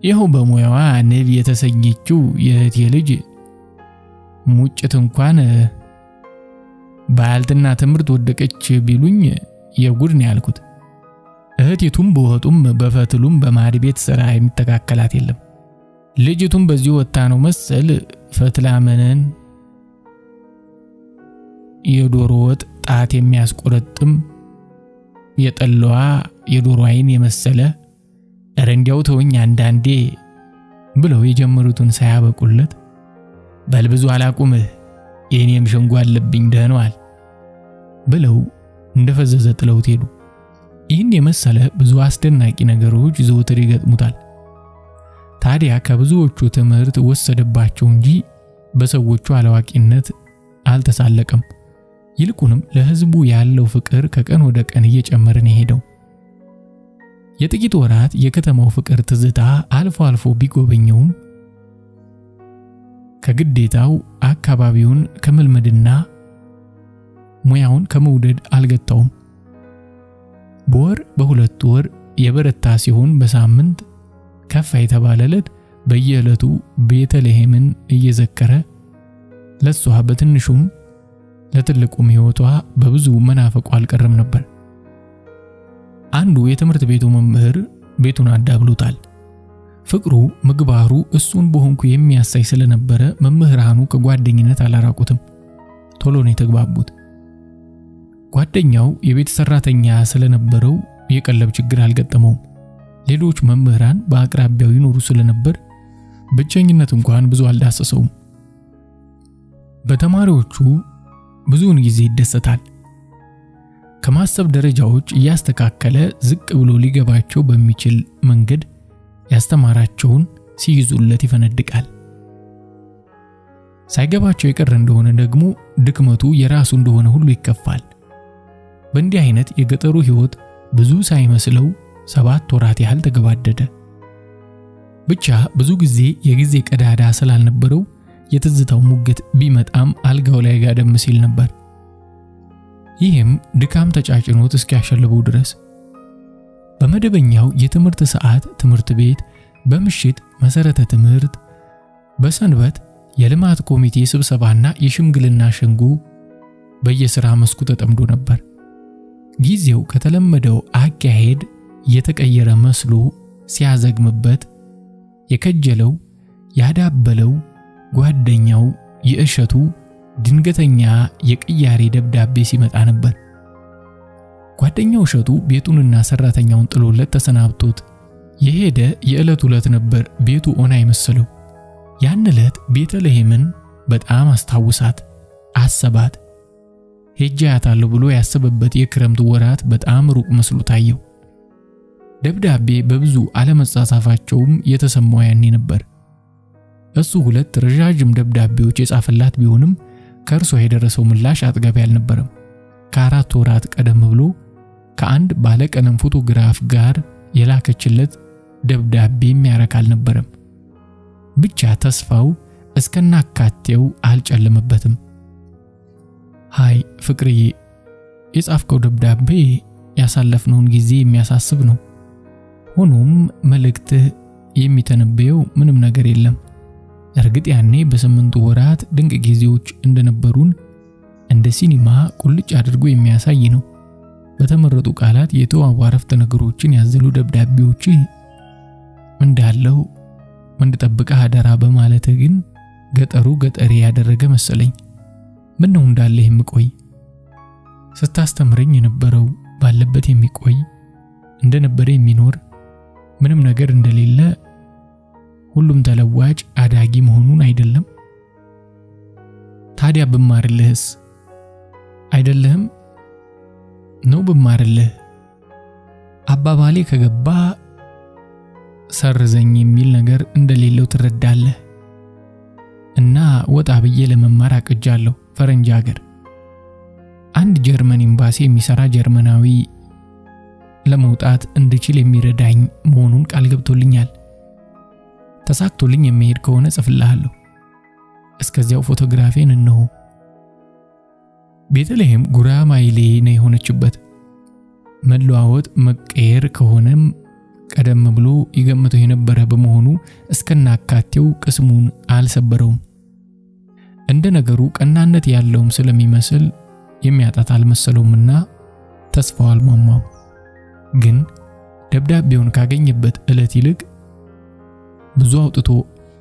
ይኸው በሙያዋ ንብ የተሰኘችው የእህቴ ልጅ ሙጭት እንኳን ባልትና ትምህርት ወደቀች ቢሉኝ የጉድ ነው ያልኩት። እህቴቱም በወጡም በፈትሉም በማድ ቤት ስራ የሚተካከላት የለም። ልጅቱም በዚህ ወጣ ነው መሰል ፈትላመነን የዶሮ ወጥ ጣት የሚያስቆረጥም የጠለዋ የዶሮ አይን የመሰለ ረንዲያው ተወኝ አንዳንዴ ብለው የጀመሩትን ሳያበቁለት በልብዙ አላቁምህ የኔም ሸንጓ አለብኝ ደህናዋል ብለው እንደፈዘዘ ጥለውት ሄዱ። ይህን የመሰለ ብዙ አስደናቂ ነገሮች ዘወትር ይገጥሙታል። ታዲያ ከብዙዎቹ ትምህርት ወሰደባቸው እንጂ በሰዎቹ አላዋቂነት አልተሳለቀም። ይልቁንም ለሕዝቡ ያለው ፍቅር ከቀን ወደ ቀን እየጨመረ ነው ሄደው። የጥቂት ወራት የከተማው ፍቅር ትዝታ አልፎ አልፎ ቢጎበኘውም ከግዴታው አካባቢውን ከመልመድና ሙያውን ከመውደድ አልገታውም። በወር በ2 ወር የበረታ ሲሆን በሳምንት ከፍ የተባለለት በየዕለቱ ቤተልሔምን እየዘከረ ለሷ በትንሹም ለትልቁም ሕይወቷ በብዙ መናፈቁ አልቀረም ነበር። አንዱ የትምህርት ቤቱ መምህር ቤቱን አዳብሎታል። ፍቅሩ ምግባሩ እሱን በሆንኩ የሚያሳይ ስለነበረ መምህራኑ ከጓደኝነት አላራቁትም። ቶሎ ነው የተግባቡት። ጓደኛው የቤት ሰራተኛ ስለነበረው የቀለብ ችግር አልገጠመውም። ሌሎች መምህራን በአቅራቢያው ይኖሩ ስለነበር ብቸኝነት እንኳን ብዙ አልዳሰሰውም። በተማሪዎቹ ብዙውን ጊዜ ይደሰታል። ከማሰብ ደረጃዎች እያስተካከለ ዝቅ ብሎ ሊገባቸው በሚችል መንገድ ያስተማራቸውን ሲይዙለት ይፈነድቃል። ሳይገባቸው የቀረ እንደሆነ ደግሞ ድክመቱ የራሱ እንደሆነ ሁሉ ይከፋል። በእንዲህ አይነት የገጠሩ ሕይወት ብዙ ሳይመስለው 7 ወራት ያህል ተገባደደ። ብቻ ብዙ ጊዜ የጊዜ ቀዳዳ ስላልነበረው የትዝታው ሙገት ቢመጣም አልጋው ላይ ጋደም ሲል ነበር። ይህም ድካም ተጫጭኖት እስኪያሸልበው ድረስ። በመደበኛው የትምህርት ሰዓት ትምህርት ቤት፣ በምሽት መሰረተ ትምህርት፣ በሰንበት የልማት ኮሚቴ ስብሰባና የሽምግልና ሸንጎ በየሥራ መስኩ ተጠምዶ ነበር። ጊዜው ከተለመደው አካሄድ የተቀየረ መስሎ ሲያዘግምበት የከጀለው ያዳበለው ጓደኛው የእሸቱ ድንገተኛ የቅያሬ ደብዳቤ ሲመጣ ነበር። ጓደኛው እሸቱ ቤቱንና ሰራተኛውን ጥሎለት ተሰናብቶት የሄደ የዕለት ዕለት ነበር። ቤቱ ኦና የመሰለው ያን ዕለት ቤተልሔምን በጣም አስታውሳት፣ አሰባት። ሄጃታለሁ ብሎ ያሰበበት የክረምት ወራት በጣም ሩቅ መስሎ ታየው። ደብዳቤ በብዙ አለመጻጻፋቸውም የተሰማው ያኔ ነበር። እሱ 2 ረዣዥም ደብዳቤዎች የጻፈላት ቢሆንም ከእርሷ የደረሰው ምላሽ አጥጋቢ አልነበረም። ከ4 ወራት ቀደም ብሎ ከአንድ ባለቀለም ፎቶግራፍ ጋር የላከችለት ደብዳቤ የሚያረክ አልነበረም። ብቻ ተስፋው እስከናካቴው አልጨለመበትም። ሃይ ፍቅርዬ፣ የጻፍከው ደብዳቤ ያሳለፍነውን ጊዜ የሚያሳስብ ነው። ሆኖም መልእክትህ የሚተነበየው ምንም ነገር የለም። እርግጥ ያኔ በ8 ወራት ድንቅ ጊዜዎች እንደነበሩን እንደ ሲኒማ ቁልጭ አድርጎ የሚያሳይ ነው። በተመረጡ ቃላት የተዋቡ አረፍተ ነገሮችን ያዘሉ ደብዳቤዎች እንዳለው እንድጠብቅህ አደራ በማለት ግን ገጠሩ ገጠሬ ያደረገ መሰለኝ። ምን ነው እንዳለህ የምቆይ ስታስተምረኝ የነበረው ባለበት የሚቆይ እንደነበረ የሚኖር ምንም ነገር እንደሌለ ሁሉም ተለዋጭ አዳጊ መሆኑን አይደለም? ታዲያ ብማርልህስ አይደለም ነው? ብማርልህ አባባሌ ከገባ ሰርዘኝ የሚል ነገር እንደሌለው ትረዳለህ። እና ወጣ ብዬ ለመማር አቅጃለሁ ፈረንጅ ሀገር። አንድ ጀርመን ኤምባሲ የሚሰራ ጀርመናዊ ለመውጣት እንድችል የሚረዳኝ መሆኑን ቃል ገብቶልኛል። ተሳክቶልኝ የሚሄድ ከሆነ ጽፍልሃለሁ። እስከዚያው ፎቶግራፌን እነሆ። ቤተልሔም ጉራማይሌ ነው የሆነችበት። መለዋወጥ መቀየር ከሆነም ቀደም ብሎ ይገምተው የነበረ በመሆኑ እስከናካቴው ቅስሙን አልሰበረውም። እንደ ነገሩ ቀናነት ያለውም ስለሚመስል የሚያጣት አልመሰለውምና ተስፋው አልሟሟም። ግን ደብዳቤውን ካገኘበት ዕለት ይልቅ ብዙ አውጥቶ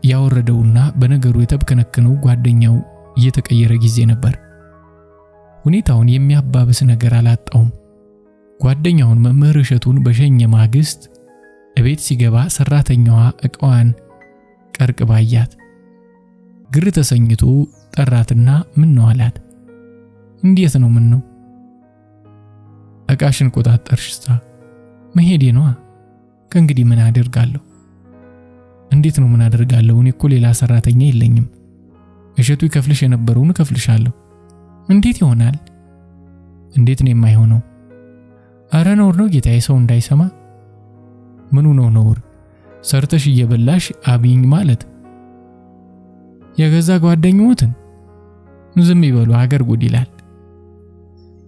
ያወረደውና በነገሩ የተብከነከነው ጓደኛው እየተቀየረ ጊዜ ነበር። ሁኔታውን የሚያባብስ ነገር አላጣውም። ጓደኛውን መምህር እሸቱን በሸኘ ማግስት እቤት ሲገባ ሰራተኛዋ ዕቃዋን ቀርቅባ አያት። ግር ተሰኝቶ ጠራትና ምን ነው አላት። እንዴት ነው? ምን ነው? ዕቃሽን ቆጣጠርሽሳ? መሄዴ ነው። ከእንግዲህ ምን አደርጋለሁ? እንዴት ነው ምን አደርጋለሁ? እኔ እኮ ሌላ ሰራተኛ የለኝም። እሸቱ ይከፍልሽ የነበረውን እከፍልሻለሁ። እንዴት ይሆናል? እንዴት ነው የማይሆነው? አረ ነውር ነው ጌታዬ፣ ሰው እንዳይሰማ። ምኑ ነው ነውር? ሰርተሽ እየበላሽ አብይኝ ማለት። የገዛ ጓደኞትን ዝም ይበሉ፣ አገር ጉድ ይላል።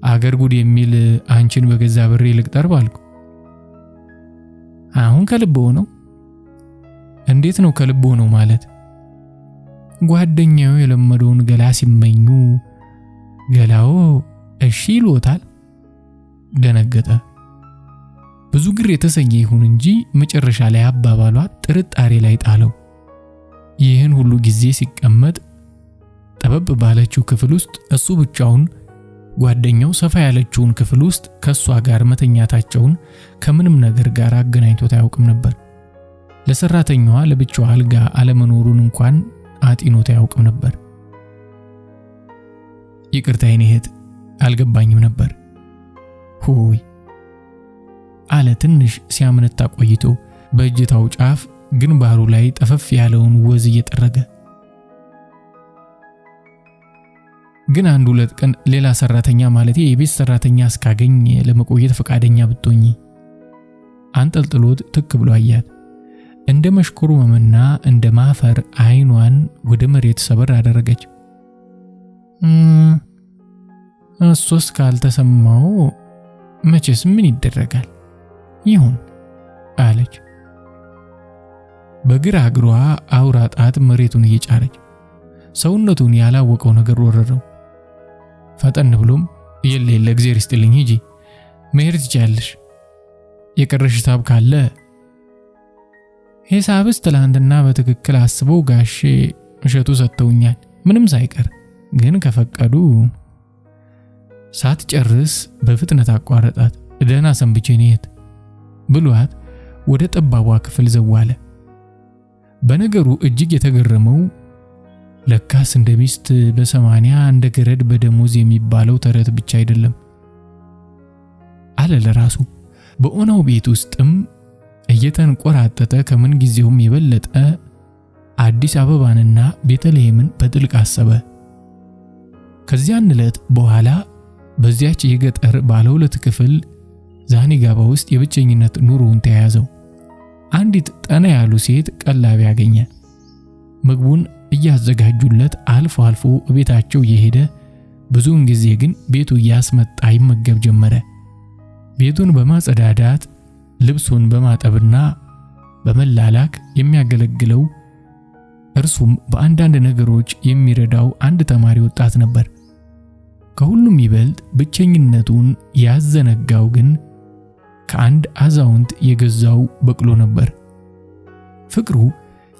አገር ጉድ የሚል አንቺን በገዛ ብሬ ልቅጠር ባልኩ። አሁን ከልቦ ነው? እንዴት ነው ከልቦ ነው ማለት? ጓደኛው የለመደውን ገላ ሲመኙ ገላው እሺ ይሎታል? ደነገጠ። ብዙ ግር የተሰኘ ይሁን እንጂ መጨረሻ ላይ አባባሏ ጥርጣሬ ላይ ጣለው። ይህን ሁሉ ጊዜ ሲቀመጥ ጠበብ ባለችው ክፍል ውስጥ እሱ ብቻውን፣ ጓደኛው ሰፋ ያለችውን ክፍል ውስጥ ከሷ ጋር መተኛታቸውን ከምንም ነገር ጋር አገናኝቶት አያውቅም ነበር። ለሰራተኛዋ ለብቻዋ አልጋ አለመኖሩን እንኳን አጢኖት አያውቅም ነበር። ይቅርታ የኔ እህት፣ አልገባኝም ነበር ሆይ አለ ትንሽ ሲያምንታ ቆይቶ በእጅታው ጫፍ ግንባሩ ላይ ጠፈፍ ያለውን ወዝ እየጠረገ። ግን 1-2 ቀን ሌላ ሰራተኛ ማለት የቤት ሰራተኛ እስካገኝ ለመቆየት ፈቃደኛ ብትሆኚ። አንጠልጥሎት ትክ ብሎ አያት። እንደ መሽኮርመምና እንደ ማፈር አይኗን ወደ መሬት ሰበር አደረገች። እሱስ ካልተሰማው መቼስ ምን ይደረጋል ይሁን አለች። በግራ እግሯ አውራ ጣት መሬቱን እየጫረች ሰውነቱን ያላወቀው ነገር ወረረው። ፈጠን ብሎም የለ እግዚአብሔር ይስጥልኝ ሂጂ፣ መሄድ ትችያለሽ። የቀረሽ ሂሳብ ካለ? ሂሳብስ ትላንትና በትክክል አስበው ጋሼ እሸቱ ሰጥተውኛል፣ ምንም ሳይቀር። ግን ከፈቀዱ። ሳትጨርስ በፍጥነት አቋረጣት። ደህና ሰንብቼ ነኝ ብሏት ወደ ጠባቧ ክፍል ዘዋለ። በነገሩ እጅግ የተገረመው ለካስ እንደ ሚስት በ80 እንደ ገረድ በደሞዝ የሚባለው ተረት ብቻ አይደለም አለ ለራሱ። በኦናው ቤት ውስጥም እየተንቆራጠጠ ከምን ጊዜውም የበለጠ አዲስ አበባንና ቤተልሔምን በጥልቅ አሰበ። ከዚያን ዕለት በኋላ በዚያች የገጠር ባለ 2 ክፍል ዛኒጋባ ውስጥ የብቸኝነት ኑሮውን ተያያዘው። አንዲት ጠና ያሉ ሴት ቀላቢ ያገኘ። ምግቡን እያዘጋጁለት አልፎ አልፎ ቤታቸው እየሄደ ብዙውን ጊዜ ግን ቤቱ እያስመጣ ይመገብ ጀመረ። ቤቱን በማጸዳዳት ልብሱን በማጠብና በመላላክ የሚያገለግለው እርሱም በአንዳንድ ነገሮች የሚረዳው አንድ ተማሪ ወጣት ነበር። ከሁሉም ይበልጥ ብቸኝነቱን ያዘነጋው ግን ከአንድ አዛውንት የገዛው በቅሎ ነበር። ፍቅሩ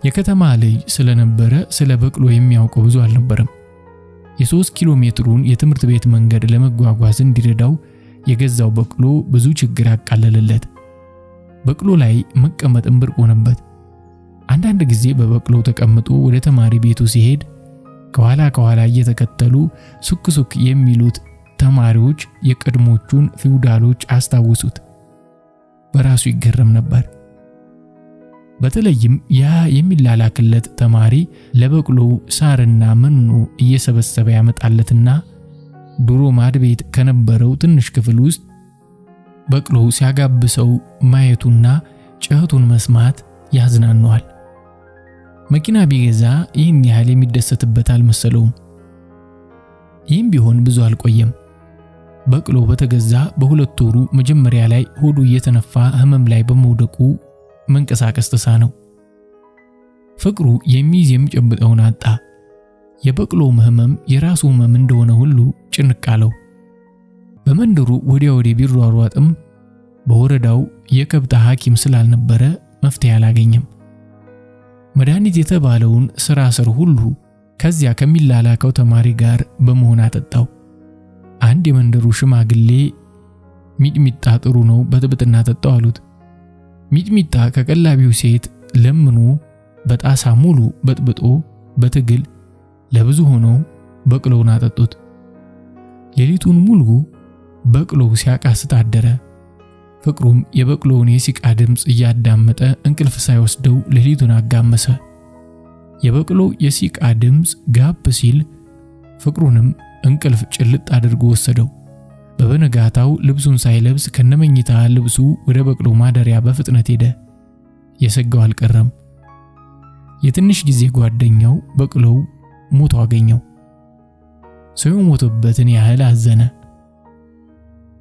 የከተማ ልጅ ስለነበረ ስለ በቅሎ የሚያውቀው ብዙ አልነበረም። የ3 ኪሎ ሜትሩን የትምህርት ቤት መንገድ ለመጓጓዝ እንዲረዳው የገዛው በቅሎ ብዙ ችግር አቃለለለት። በቅሎ ላይ መቀመጥም ብርቅ ሆነበት። አንዳንድ ጊዜ በበቅሎ ተቀምጦ ወደ ተማሪ ቤቱ ሲሄድ ከኋላ እየተከተሉ ሱክ የሚሉት ተማሪዎች የቀድሞቹን ፊውዳሎች አስታውሱት። በራሱ ይገረም ነበር። በተለይም ያ የሚላላክለት ተማሪ ለበቅሎ ሳርና መኖ እየሰበሰበ ያመጣለትና ድሮ ማድ ቤት ከነበረው ትንሽ ክፍል ውስጥ በቅሎ ሲያጋብሰው ማየቱና ጨህቱን መስማት ያዝናነዋል። መኪና ቢገዛ ይህን ያህል የሚደሰትበት አልመሰለውም። ይህም ቢሆን ብዙ አልቆየም። በቅሎ በተገዛ በ2 ወሩ መጀመሪያ ላይ ሆዱ እየተነፋ ህመም ላይ በመውደቁ መንቀሳቀስ ተሳነው። ፍቅሩ የሚይዝ የሚጨብጠውን አጣ። የበቅሎ ህመም የራሱ ህመም እንደሆነ ሁሉ ጭንቅ አለው። በመንደሩ ወዲያ ቢሯሯጥም በወረዳው የከብት ሐኪም ስላልነበረ መፍትሄ አላገኘም። መድኃኒት የተባለውን ስር ሁሉ ከዚያ ከሚላላከው ተማሪ ጋር በመሆን አጠጣው። አንድ የመንደሩ ሽማግሌ ሚጥሚጣ ጥሩ ነው በጥብጥና ጠጣው አሉት። ሚጥሚጣ ከቀላቢው ሴት ለምኖ በጣሳ ሙሉ በጥብጦ በትግል ለብዙ ሆኖ በቅሎውን አጠጡት። ሌሊቱን ሙሉ በቅሎ ሲያቃስት አደረ። ፍቅሩም የበቅሎውን የሲቃ ድምጽ እያዳመጠ እንቅልፍ ሳይወስደው ሌሊቱን አጋመሰ። የበቅሎ የሲቃ ድምጽ ጋብ ሲል ፍቅሩንም እንቅልፍ ጭልጥ አድርጎ ወሰደው። በበነጋታው ልብሱን ሳይለብስ ከነመኝታ ልብሱ ወደ በቅሎ ማደሪያ በፍጥነት ሄደ። የሰጋው አልቀረም። የትንሽ ጊዜ ጓደኛው በቅሎው ሞቶ አገኘው። ሰው ሞቶበትን ያህል አዘነ።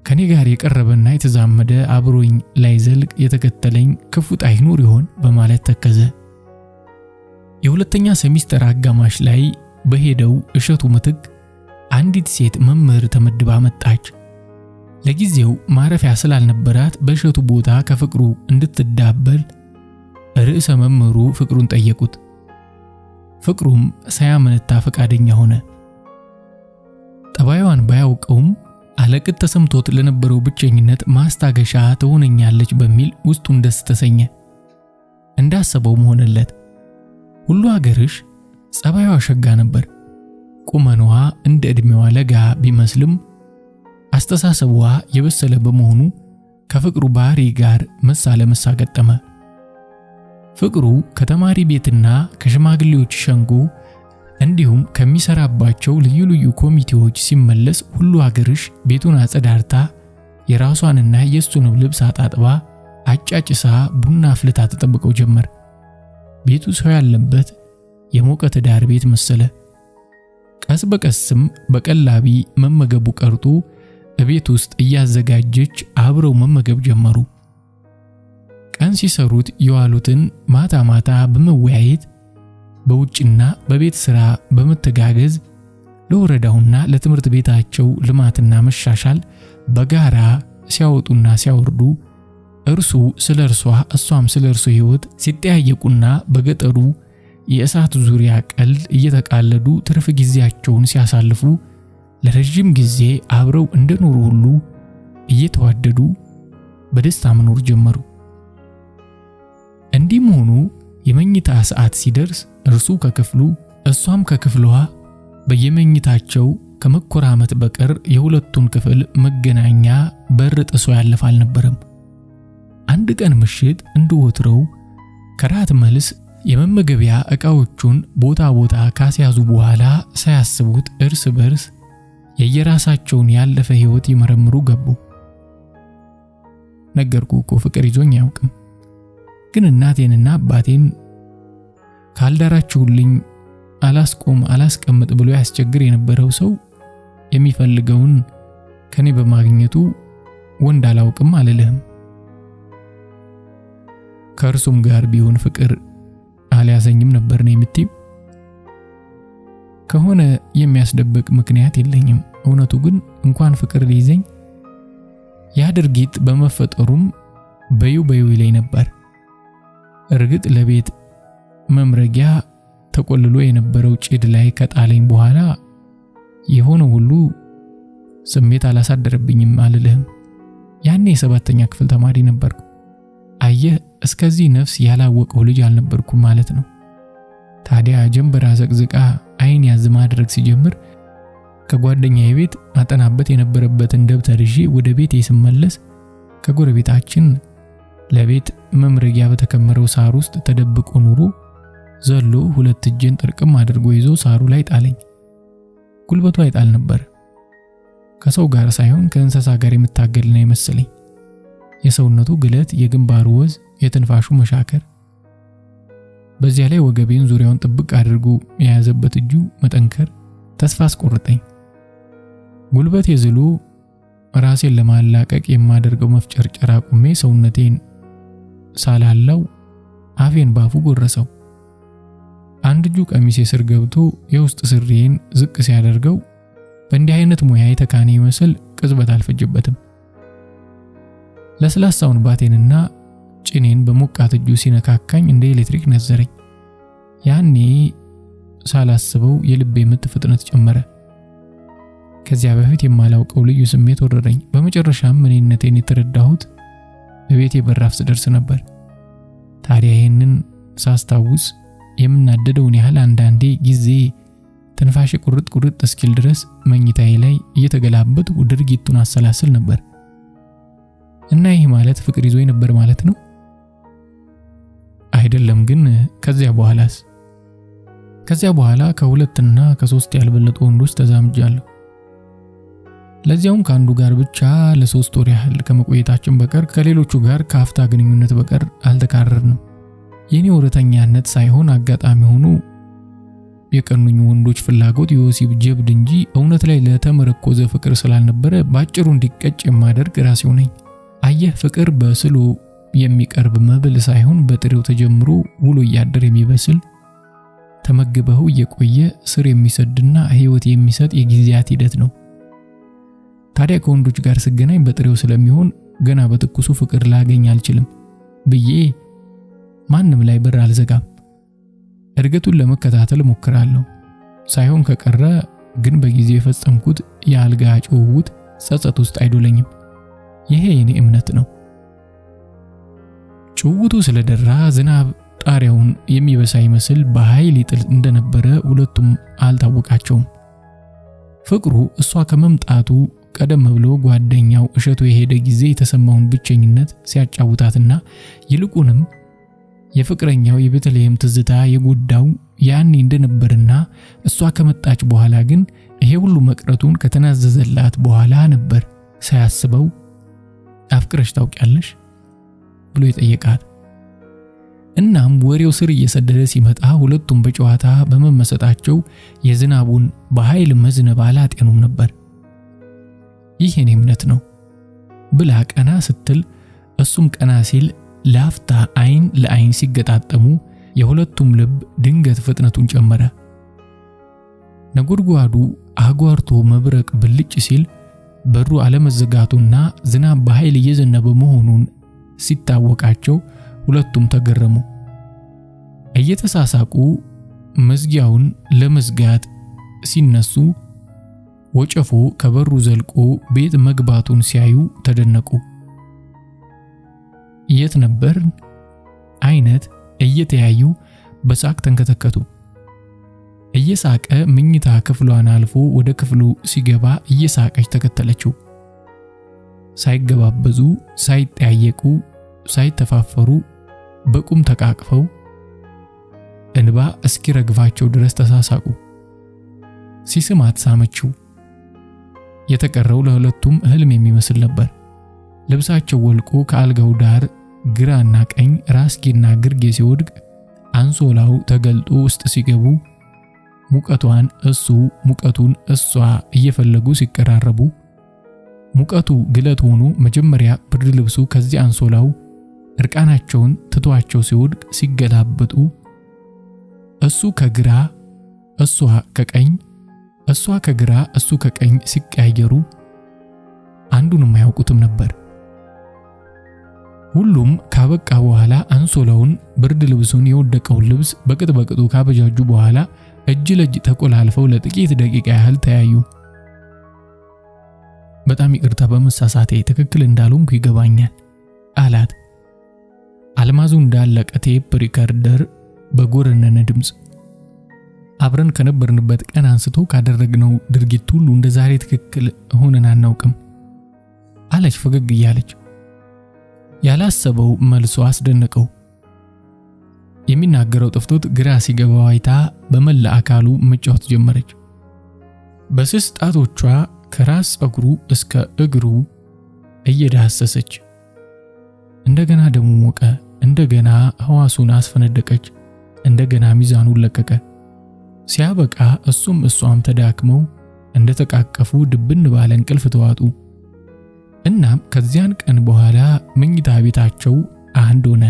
ከኔ ጋር የቀረበና የተዛመደ አብሮኝ ላይ ዘልቅ የተከተለኝ ክፉ ጣይ ኑር ይሆን በማለት ተከዘ። የሁለተኛ ሴሚስተር አጋማሽ ላይ በሄደው እሸቱ ምትክ አንዲት ሴት መምህር ተመድባ መጣች። ለጊዜው ማረፊያ ስላልነበራት በእሸቱ ቦታ ከፍቅሩ እንድትዳበል ርዕሰ መምህሩ ፍቅሩን ጠየቁት። ፍቅሩም ሳያመነታ ፈቃደኛ ሆነ። ጠባዩዋን ባያውቀውም አለቅት ተሰምቶት ለነበረው ብቸኝነት ማስታገሻ ትሆነኛለች በሚል ውስጡን ደስ ተሰኘ። እንዳሰበውም ሆነለት። ሁሉ አገርሽ ጸባዩዋ ሸጋ ነበር። ቁመኗ እንደ ዕድሜዋ ለጋ ቢመስልም አስተሳሰቧ የበሰለ በመሆኑ ከፍቅሩ ባህሪ ጋር መሳ ለመሳ ገጠመ። ፍቅሩ ከተማሪ ቤትና ከሽማግሌዎች ሸንጎ እንዲሁም ከሚሰራባቸው ልዩ ልዩ ኮሚቴዎች ሲመለስ ሁሉ አገርሽ ቤቱን አጸዳርታ የራሷንና የሱን ልብስ አጣጥባ አጫጭሳ ቡና አፍልታ ተጠብቀው ጀመር። ቤቱ ሰው ያለበት የሞቀ ትዳር ቤት መሰለ። ቀስ በቀስም በቀላቢ መመገቡ ቀርቶ ቤት ውስጥ እያዘጋጀች አብረው መመገብ ጀመሩ። ቀን ሲሰሩት የዋሉትን ማታ ማታ በመወያየት በውጭና በቤት ሥራ በመተጋገዝ ለወረዳውና ለትምህርት ቤታቸው ልማትና መሻሻል በጋራ ሲያወጡና ሲያወርዱ እርሱ ስለ እርሷ እሷም ስለ እርሱ ሕይወት ሲጠያየቁና በገጠሩ የእሳት ዙሪያ ቀልድ እየተቃለዱ ትርፍ ጊዜያቸውን ሲያሳልፉ ለረጅም ጊዜ አብረው እንደኖሩ ሁሉ እየተዋደዱ በደስታ መኖር ጀመሩ። እንዲህም ሆኖ የመኝታ ሰዓት ሲደርስ እርሱ ከክፍሉ እሷም ከክፍሏ በየመኝታቸው ከመኮራመት በቀር የሁለቱን ክፍል መገናኛ በር ጥሶ ያለፈ አልነበረም። አንድ ቀን ምሽት እንደወትሮው ከራት መልስ የመመገቢያ ዕቃዎቹን ቦታ ቦታ ካስያዙ በኋላ ሳያስቡት እርስ በርስ የየራሳቸውን ያለፈ ሕይወት ይመረምሩ ገቡ። ነገርኩ እኮ ፍቅር ይዞኝ አያውቅም፣ ግን እናቴንና አባቴን ካልዳራችሁልኝ አላስቀምጥ ብሎ ያስቸግር የነበረው ሰው የሚፈልገውን ከኔ በማግኘቱ ወንድ አላውቅም አልልህም። ከእርሱም ጋር ቢሆን ፍቅር አልያዘኝም ነበር ነው የምትይው? ከሆነ የሚያስደብቅ ምክንያት የለኝም። እውነቱ ግን እንኳን ፍቅር ሊይዘኝ ያ ድርጊት በመፈጠሩም በዩ ላይ ነበር። እርግጥ ለቤት መምረጊያ ተቆልሎ የነበረው ጭድ ላይ ከጣለኝ በኋላ የሆነ ሁሉ ስሜት አላሳደረብኝም አልልህም። ያኔ የሰባተኛ ክፍል ተማሪ ነበርኩ። አየህ፣ እስከዚህ ነፍስ ያላወቀው ልጅ አልነበርኩም ማለት ነው። ታዲያ ጀንበራ ዘቅዝቃ አይን ያዝ ማድረግ ሲጀምር ከጓደኛዬ ቤት አጠናበት የነበረበትን ደብተር ይዤ ወደ ቤቴ ስመለስ ከጎረቤታችን ለቤት መምረጊያ በተከመረው ሳር ውስጥ ተደብቆ ኑሮ ዘሎ ሁለት እጄን ጥርቅም አድርጎ ይዞ ሳሩ ላይ ጣለኝ። ጉልበቱ አይጣል ነበር። ከሰው ጋር ሳይሆን ከእንስሳ ጋር የምታገል ነው የመሰለኝ። የሰውነቱ ግለት፣ የግንባሩ ወዝ፣ የትንፋሹ መሻከር፣ በዚያ ላይ ወገቤን ዙሪያውን ጥብቅ አድርጎ የያዘበት እጁ መጠንከር ተስፋ አስቆረጠኝ። ጉልበቴ ዝሎ ራሴን ለማላቀቅ የማደርገው መፍጨርጨር አቁሜ ሰውነቴን ሳላላው አፌን ባፉ ጎረሰው። አንድ እጁ ቀሚሴ ስር ገብቶ የውስጥ ስሪዬን ዝቅ ሲያደርገው በእንዲህ አይነት ሙያ የተካነ ይመስል ቅጽበት አልፈጀበትም። ለስላሳውን ባቴንና ጭኔን በሞቃት እጁ ሲነካካኝ እንደ ኤሌክትሪክ ነዘረኝ። ያኔ ሳላስበው የልቤ ምት ፍጥነት ጨመረ። ከዚያ በፊት የማላውቀው ልዩ ስሜት ወረረኝ። በመጨረሻም እኔነቴን የተረዳሁት በቤቴ በራፍ ስደርስ ነበር። ታዲያ ይህንን ሳስታውስ የምናደደውን ያህል አንዳንዴ ጊዜ ትንፋሽ ቁርጥ እስኪል ድረስ መኝታዬ ላይ እየተገላበጡ ድርጊቱን አሰላስል ነበር። እና ይህ ማለት ፍቅር ይዞኝ ነበር ማለት ነው? አይደለም። ግን ከዚያ በኋላ ከሁለትና ከሶስት ያልበለጡ ወንዶች ተዛምጃለሁ። ለዚያውም ከአንዱ ጋር ብቻ ለ3 ወር ያህል ከመቆየታችን በቀር ከሌሎቹ ጋር ከአፍታ ግንኙነት በቀር አልተካረርንም። የኔ ወረተኛነት ሳይሆን አጋጣሚ ሆኖ የቀኑኝ ወንዶች ፍላጎት የወሲብ ጀብድ እንጂ እውነት ላይ ለተመረኮዘ ፍቅር ስላልነበረ ባጭሩ እንዲቀጭ የማደርግ ራሴው ነኝ። አየህ፣ ፍቅር በስሎ የሚቀርብ መብል ሳይሆን በጥሬው ተጀምሮ ውሎ እያደር የሚበስል ከመግበው የቆየ ስር የሚሰድና ህይወት የሚሰጥ የጊዜያት ሂደት ነው። ታዲያ ከወንዶች ጋር ስገናኝ በጥሬው ስለሚሆን ገና በትኩሱ ፍቅር ላገኝ አልችልም ብዬ ማንም ላይ በር አልዘጋም። እድገቱን ለመከታተል ሞክራለሁ። ሳይሆን ከቀረ ግን በጊዜው የፈጸምኩት የአልጋ ጭውውት ጸጸት ውስጥ አይዶለኝም። ይሄ የኔ እምነት ነው። ጭውውቱ ስለደራ ዝናብ ጣሪያውን የሚበሳ ይመስል በኃይል ይጥል እንደነበረ ሁለቱም አልታወቃቸውም። ፍቅሩ እሷ ከመምጣቱ ቀደም ብሎ ጓደኛው እሸቱ የሄደ ጊዜ የተሰማውን ብቸኝነት ሲያጫውታትና ይልቁንም የፍቅረኛው የቤተልሔም ትዝታ የጎዳው ያኔ እንደነበርና እሷ ከመጣች በኋላ ግን ይሄ ሁሉ መቅረቱን ከተናዘዘላት በኋላ ነበር ሳያስበው አፍቅረሽ ታውቂያለሽ ብሎ የጠየቃት። እናም ወሬው ስር እየሰደደ ሲመጣ ሁለቱም በጨዋታ በመመሰጣቸው የዝናቡን በኃይል መዝነብ አላጤኑም ነበር። ይህ የኔ እምነት ነው ብላ ቀና ስትል እሱም ቀና ሲል ላፍታ አይን ለአይን ሲገጣጠሙ የሁለቱም ልብ ድንገት ፍጥነቱን ጨመረ። ነጎድጓዱ አጓርቶ መብረቅ ብልጭ ሲል በሩ አለመዘጋቱና ዝናብ በኃይል እየዘነበ መሆኑን ሲታወቃቸው ሁለቱም ተገረሙ። እየተሳሳቁ መዝጊያውን ለመዝጋት ሲነሱ ወጨፎ ከበሩ ዘልቆ ቤት መግባቱን ሲያዩ ተደነቁ። የት ነበር አይነት እየተያዩ በሳቅ ተንከተከቱ። እየሳቀ መኝታ ክፍሏን አልፎ ወደ ክፍሉ ሲገባ እየሳቀች ተከተለችው። ሳይገባበዙ፣ ሳይጠያየቁ፣ ሳይተፋፈሩ በቁም ተቃቅፈው እንባ እስኪረግፋቸው ድረስ ተሳሳቁ። ሲስማት ሳመችው። የተቀረው ለሁለቱም ህልም የሚመስል ነበር። ልብሳቸው ወልቆ ከአልጋው ዳር ግራና ቀኝ ራስጌና ግርጌ ሲወድቅ አንሶላው ተገልጦ ውስጥ ሲገቡ ሙቀቱን እሷ እየፈለጉ ሲቀራረቡ ሙቀቱ ግለት ሆኖ መጀመሪያ ብርድ ልብሱ ከዚህ አንሶላው እርቃናቸውን ትቷቸው ሲወድቅ ሲገላበጡ እሱ ከግራ እሷ ከቀኝ እሷ ከግራ እሱ ከቀኝ ሲቀያየሩ አንዱንም አያውቁትም ነበር። ሁሉም ካበቃ በኋላ አንሶላውን ብርድ ልብሱን የወደቀውን ልብስ በቅጡ ካበጃጁ በኋላ እጅ ለእጅ ተቆላልፈው ለጥቂት ደቂቃ ያህል ተያዩ። በጣም ይቅርታ በመሳሳቴ ትክክል እንዳልሆንኩ ይገባኛል አላት። አልማዙ እንዳለቀ ቴፕ ሪከርደር በጎረነነ ድምጽ አብረን ከነበርንበት ቀን አንስቶ ካደረግነው ድርጊት ሁሉ እንደዛሬ ትክክል ሆነን አናውቅም አለች ፈገግ እያለች። ያላሰበው መልሶ አስደነቀው። የሚናገረው ጠፍቶት ግራ ሲገባው አይታ በመላ አካሉ መጫወት ጀመረች። በስስ ጣቶቿ ከራስ ፀጉሩ እስከ እግሩ እየዳሰሰች እንደገና ደሙ ሞቀ። እንደገና ህዋሱን አስፈነደቀች። እንደገና ሚዛኑን ለቀቀ። ሲያበቃ እሱም እሷም ተዳክመው እንደተቃቀፉ ድብን ባለ እንቅልፍ ተዋጡ። እናም ከዚያን ቀን በኋላ መኝታ ቤታቸው አንድ ሆነ።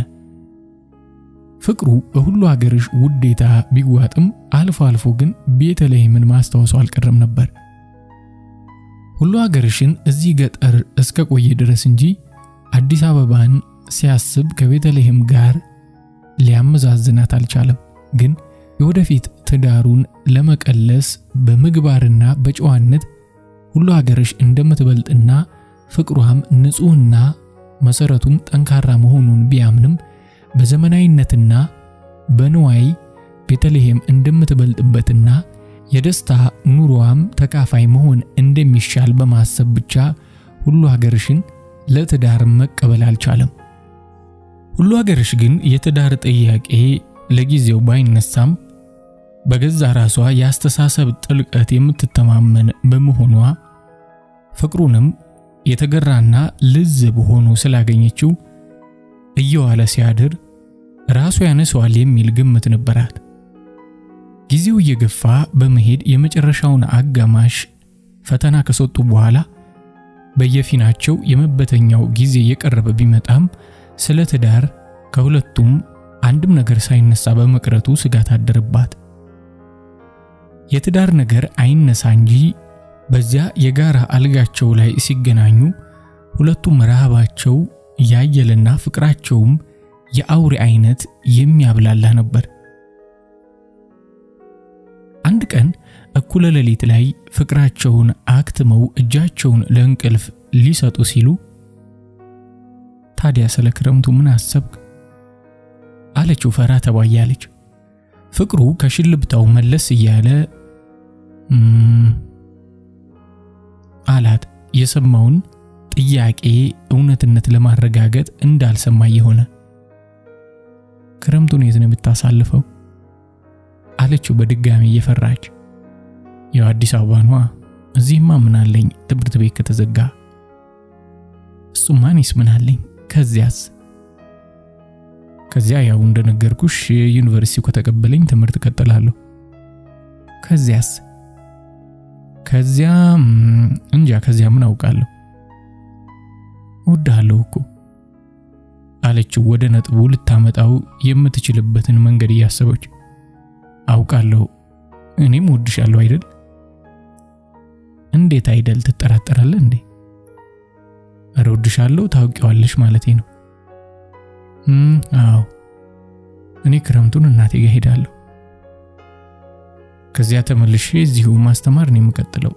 ፍቅሩ በሁሉ ሀገርሽ ውዴታ ቢዋጥም አልፎ አልፎ ግን ቤተልሔምን ማስታወሱ አልቀረም ነበር። ሁሉ ሀገርሽን እዚህ ገጠር እስከ ቆየ ድረስ እንጂ አዲስ አበባን ሲያስብ ከቤተልሔም ጋር ሊያመዛዝናት አልቻለም። ግን የወደፊት ትዳሩን ለመቀለስ በምግባርና በጨዋነት ሁሉ ሀገርሽ እንደምትበልጥና ፍቅሩም ንጹህና መሰረቱም ጠንካራ መሆኑን ቢያምንም በዘመናዊነትና በንዋይ ቤተልሔም እንደምትበልጥበትና የደስታ ኑሮዋም ተካፋይ መሆን እንደሚሻል በማሰብ ብቻ ሁሉ ሀገርሽን ለትዳር መቀበል አልቻለም። ሁሉ ሀገርሽ ግን የትዳር ጥያቄ ለጊዜው ባይነሳም በገዛ ራሷ ያስተሳሰብ ጥልቀት የምትተማመን በመሆኗ ፍቅሩንም የተገራና ልዝብ ሆኖ ስላገኘችው እየዋለ ሲያድር ራሱ ያነሰዋል የሚል ግምት ነበራት። ጊዜው እየገፋ በመሄድ የመጨረሻውን አጋማሽ ፈተና ከሰጡ በኋላ በየፊናቸው የመበተኛው ጊዜ የቀረበ ቢመጣም ስለ ትዳር ከሁለቱም አንድም ነገር ሳይነሳ በመቅረቱ ስጋት አደረባት። የትዳር ነገር አይነሳ እንጂ በዚያ የጋራ አልጋቸው ላይ ሲገናኙ ሁለቱም ረሃባቸው ያየለና ፍቅራቸውም የአውሬ አይነት የሚያብላላ ነበር። አንድ ቀን እኩለ ሌሊት ላይ ፍቅራቸውን አክትመው እጃቸውን ለእንቅልፍ ሊሰጡ ሲሉ ታዲያ ስለ ክረምቱ ምን አሰብክ አለችው ፈራ ተባ እያለች። ፍቅሩ ከሽልብታው መለስ እያለ አላት የሰማውን ጥያቄ እውነትነት ለማረጋገጥ እንዳልሰማ የሆነ። ክረምቱን የት ነው የምታሳልፈው አለችው በድጋሚ እየፈራች። ያው አዲስ አበባ ነው፣ እዚህማ ምን አለኝ ትምህርት ቤት ከተዘጋ። እሱማ እኔስ ምን አለኝ ከዚያ ያው እንደነገርኩሽ ዩኒቨርሲቲው ከተቀበለኝ ትምህርት ቀጥላለሁ። ከዚያ እንጃ ከዚያ ምን አውቃለሁ። እወድሃለሁ እኮ አለችው ወደ ነጥቡ ልታመጣው የምትችልበትን መንገድ እያሰበች። አውቃለሁ እኔም እወድሻለሁ አይደል? እንዴት አይደል ትጠራጠራለህ እንዴ? ኧረ እወድሻለሁ ታውቂዋለሽ ማለቴ ነው። አዎ እኔ ክረምቱን እናቴ ጋር ሄዳለሁ። ከዚያ ተመልሼ እዚሁ ማስተማር ነው የምቀጥለው።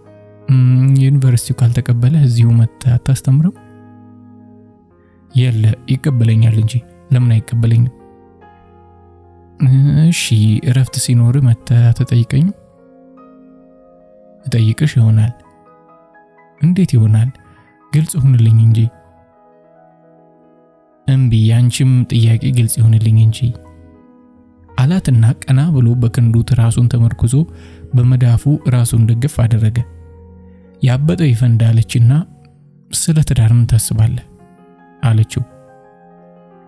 ዩኒቨርሲቲው ካልተቀበለ እዚሁ መጥተህ አታስተምረው? የለ ይቀበለኛል እንጂ ለምን አይቀበለኝም? እሺ እረፍት ሲኖር መጥተህ አትጠይቀኝም? እጠይቅሽ ይሆናል። እንዴት ይሆናል? ግልጽ ሁንልኝ እንጂ። እምቢ ያንቺም ጥያቄ ግልጽ ይሆንልኝ እንጂ አላትና ቀና ብሎ በክንዱ ራሱን ተመርኩዞ በመዳፉ ራሱን ደግፍ አደረገ። ያበጠው ይፈንዳለችና ስለ ትዳር ምን ታስባለህ አለችው።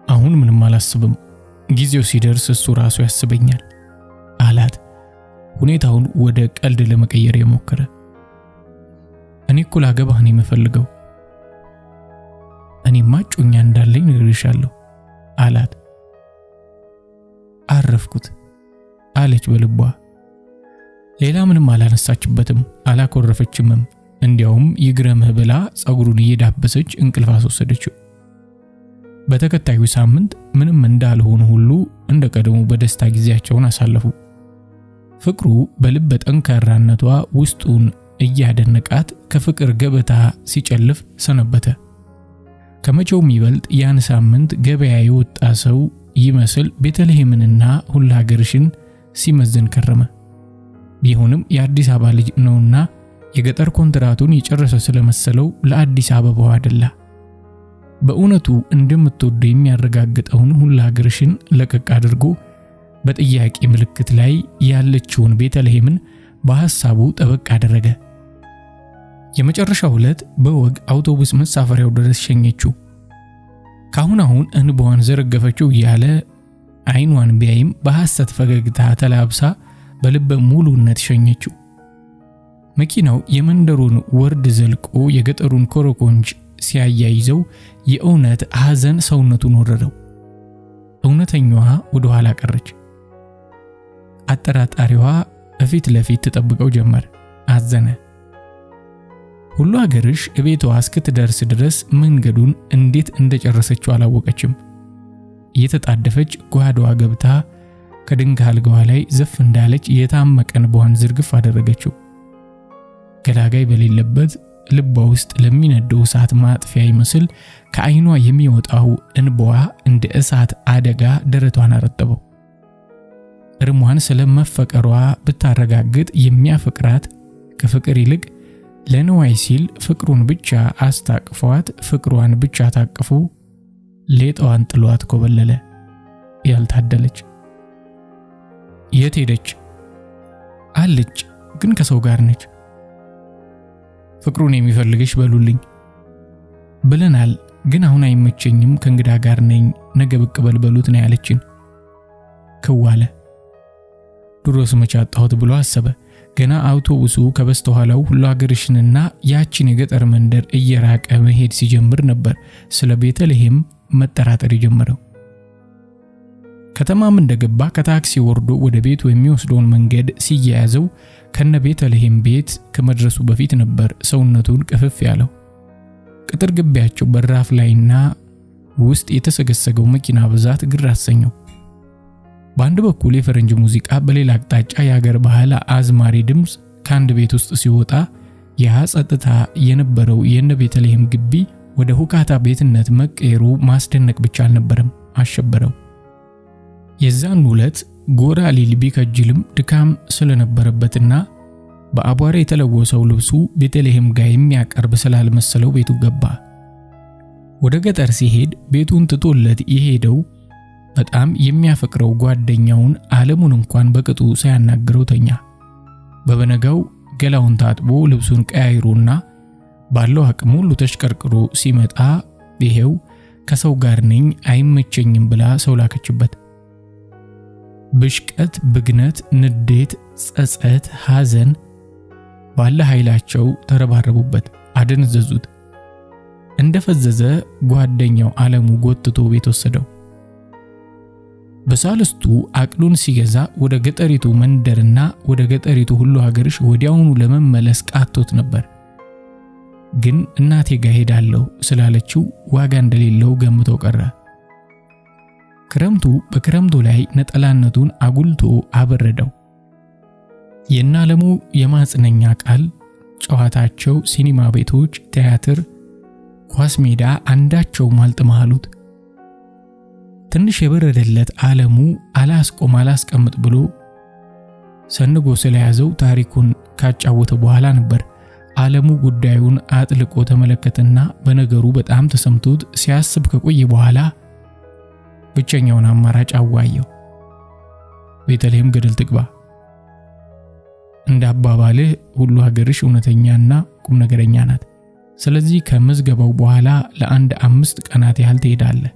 አሁን ምንም አላስብም፣ ጊዜው ሲደርስ እሱ ራሱ ያስበኛል አላት ሁኔታውን ወደ ቀልድ ለመቀየር የሞከረ። እኔ እኮ ላገባህ ነው የምፈልገው። እኔማ ጮኛ እንዳለኝ ነግሬሻለሁ አላት። አረፍኩት አለች በልቧ። ሌላ ምንም አላነሳችበትም፣ አላኮረፈችምም። እንዲያውም ይግረምህ ብላ ጸጉሩን እየዳበሰች እንቅልፍ አስወሰደችው። በተከታዩ ሳምንት ምንም እንዳልሆነ ሁሉ እንደቀደሙ በደስታ ጊዜያቸውን አሳለፉ። ፍቅሩ በልበ ጠንካራነቷ ውስጡን እያደነቃት ከፍቅር ገበታ ሲጨልፍ ሰነበተ። ከመቼውም ይበልጥ ያን ሳምንት ገበያ የወጣ ሰው ይመስል ቤተልሔምንና ሁላገርሽን ሲመዝን ከረመ። ቢሆንም የአዲስ አበባ ልጅ ነውና የገጠር ኮንትራቱን የጨረሰ ስለመሰለው ለአዲስ አበባው አደላ። በእውነቱ እንደምትወደው የሚያረጋግጠውን ሁላገርሽን ለቀቅ አድርጎ በጥያቄ ምልክት ላይ ያለችውን ቤተልሔምን በሐሳቡ ጠበቅ አደረገ። የመጨረሻው ዕለት በወግ አውቶቡስ መሳፈሪያው ድረስ ሸኘችው። ካሁን እንባዋን ዘረገፈችው እያለ አይኗን ቢያይም በሐሰት ፈገግታ ተላብሳ በልበ ሙሉነት ሸኘችው። መኪናው የመንደሩን ወርድ ዘልቆ የገጠሩን ኮረኮንች ሲያያይዘው የእውነት ሐዘን ሰውነቱን ወረረው። እውነተኛዋ ወደ ኋላ ቀረች። አጠራጣሪዋ እፊት ለፊት ተጠብቀው ጀመር። አዘነ። ሁላገርሽ እቤቷ እስክትደርስ ድረስ መንገዱን እንዴት እንደጨረሰችው አላወቀችም። እየተጣደፈች ጓዳዋ ገብታ ከድንጋይ አልጋዋ ላይ ዘፍ እንዳለች የታመቀ እንባዋን ዝርግፍ አደረገችው። ገላጋይ በሌለበት ልቧ ውስጥ ለሚነደው እሳት ማጥፊያ ይመስል ከዓይኗ የሚወጣው እንባዋ እንደ እሳት አደጋ ደረቷን አረጠበው። እርሟን ስለመፈቀሯ ብታረጋግጥ የሚያፈቅራት ከፍቅር ይልቅ ለንዋይ ሲል ፍቅሩን ብቻ አስታቅፏት ፍቅሯን ብቻ ታቅፉ ሌጣዋን ጥሏት ኮበለለ። ያልታደለች የት ሄደች? አለች፣ ግን ከሰው ጋር ነች። ፍቅሩን የሚፈልግሽ በሉልኝ ብለናል፣ ግን አሁን አይመቸኝም፣ ከእንግዳ ጋር ነኝ፣ ነገ ብቅ በልበሉት ነው ያለችን። ከዋለ ድሮስ መቼ አጣሁት ብሎ አሰበ። ገና አውቶቡሱ ከበስተኋላው ሁላገርሽንና ያቺን የገጠር መንደር እየራቀ መሄድ ሲጀምር ነበር ስለ ቤተልሔም መጠራጠር የጀመረው። ከተማም እንደገባ ከታክሲ ወርዶ ወደ ቤቱ የሚወስደውን መንገድ ሲያያዘው ከነ ቤተልሔም ቤት ከመድረሱ በፊት ነበር ሰውነቱን ቅፍፍ ያለው። ቅጥር ግቢያቸው በራፍ ላይና ውስጥ የተሰገሰገው መኪና ብዛት ግር አሰኘው። በአንድ በኩል የፈረንጅ ሙዚቃ፣ በሌላ አቅጣጫ የሀገር ባህል አዝማሪ ድምፅ ከአንድ ቤት ውስጥ ሲወጣ ያ ጸጥታ የነበረው የነ ቤተልሔም ግቢ ወደ ሁካታ ቤትነት መቀየሩ ማስደነቅ ብቻ አልነበረም፣ አሸበረው። የዛን ዕለት ጎራ ሊል ቢከጅልም ድካም ስለነበረበትና በአቧራ የተለወሰው ልብሱ ቤተልሔም ጋር የሚያቀርብ ስላልመሰለው ቤቱ ገባ። ወደ ገጠር ሲሄድ ቤቱን ትቶለት የሄደው በጣም የሚያፈቅረው ጓደኛውን ዓለሙን እንኳን በቅጡ ሳያናግረው ተኛ። በበነጋው ገላውን ታጥቦ ልብሱን ቀያይሮና ባለው አቅም ሁሉ ተሽቀርቅሮ ሲመጣ ይሄው ከሰው ጋር ነኝ አይመቸኝም ብላ ሰው ላከችበት። ብሽቀት፣ ብግነት፣ ንዴት፣ ጸጸት፣ ሐዘን ባለ ኃይላቸው ተረባረቡበት፣ አደነዘዙት። እንደፈዘዘ ጓደኛው ዓለሙ ጎትቶ ቤት ወሰደው። በሳልስቱ አቅሉን ሲገዛ ወደ ገጠሪቱ መንደርና ወደ ገጠሪቱ ሁሉ ሀገርሽ ወዲያውኑ ለመመለስ ቃቶት ነበር። ግን እናቴ ጋር ሄዳለሁ ስላለችው ዋጋ እንደሌለው ገምቶ ቀረ። ክረምቱ በክረምቱ ላይ ነጠላነቱን አጉልቶ አበረደው። የናለሙ የማጽነኛ ቃል፣ ጨዋታቸው፣ ሲኒማ ቤቶች፣ ቲያትር፣ ኳስ ሜዳ አንዳቸውም አልጥመሃሉት። ትንሽ የበረደለት ዓለሙ አላስቀምጥ ብሎ ሰንጎ ስለያዘው ታሪኩን ካጫወተ በኋላ ነበር ዓለሙ ጉዳዩን አጥልቆ ተመለከተና በነገሩ በጣም ተሰምቶት ሲያስብ ከቆየ በኋላ ብቸኛውን አማራጭ አዋየው። ቤተልሔም ገደል ትግባ። እንደ አባባልህ ሁሉ ሀገርሽ እውነተኛና ቁም ነገረኛ ናት። ስለዚህ ከምዝገባው በኋላ ለአንድ 5 ቀናት ያህል ትሄዳለህ።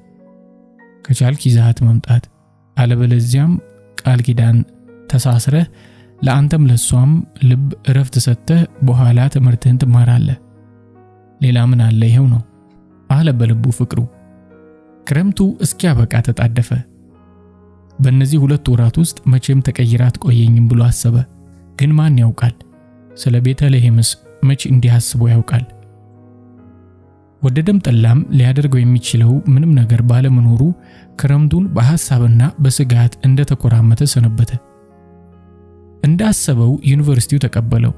ከቻልክ ይዛት መምጣት፣ አለበለዚያም ቃል ኪዳን ተሳስረህ ለአንተም ለሷም ልብ እረፍት ሰጥተህ በኋላ ትምህርትህን ትማራለህ። ሌላ ምን አለ? ይሄው ነው አለ በልቡ ፍቅሩ። ክረምቱ እስኪያበቃ ተጣደፈ። በእነዚህ 2 ወራት ውስጥ መቼም ተቀይራ አትቆየኝም ብሎ አሰበ። ግን ማን ያውቃል? ስለ ቤተልሔምስ መቼ እንዲያስበው ያውቃል? ወደደም ጠላም ሊያደርገው የሚችለው ምንም ነገር ባለመኖሩ ክረምቱን በሐሳብና በስጋት እንደተኮራመተ ሰነበተ። እንዳሰበው ዩኒቨርሲቲው ተቀበለው።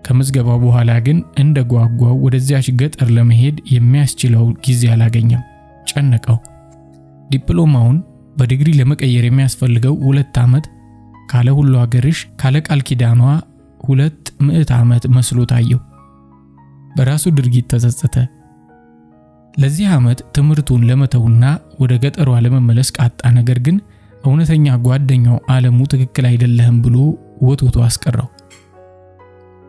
ከምዝገባው በኋላ ግን እንደጓጓው ወደዚያች ገጠር ለመሄድ የሚያስችለው ጊዜ አላገኘም። ጨነቀው። ዲፕሎማውን በዲግሪ ለመቀየር የሚያስፈልገው 2 ዓመት ካለ ሁሉ ሀገርሽ ካለ ቃል ኪዳኗ 200 ዓመት መስሎ ታየው። በራሱ ድርጊት ተጸጸተ። ለዚህ ዓመት ትምህርቱን ለመተውና ወደ ገጠሯ ለመመለስ ቃጣ። ነገር ግን እውነተኛ ጓደኛው ዓለሙ ትክክል አይደለም ብሎ ወጥቶ አስቀረው።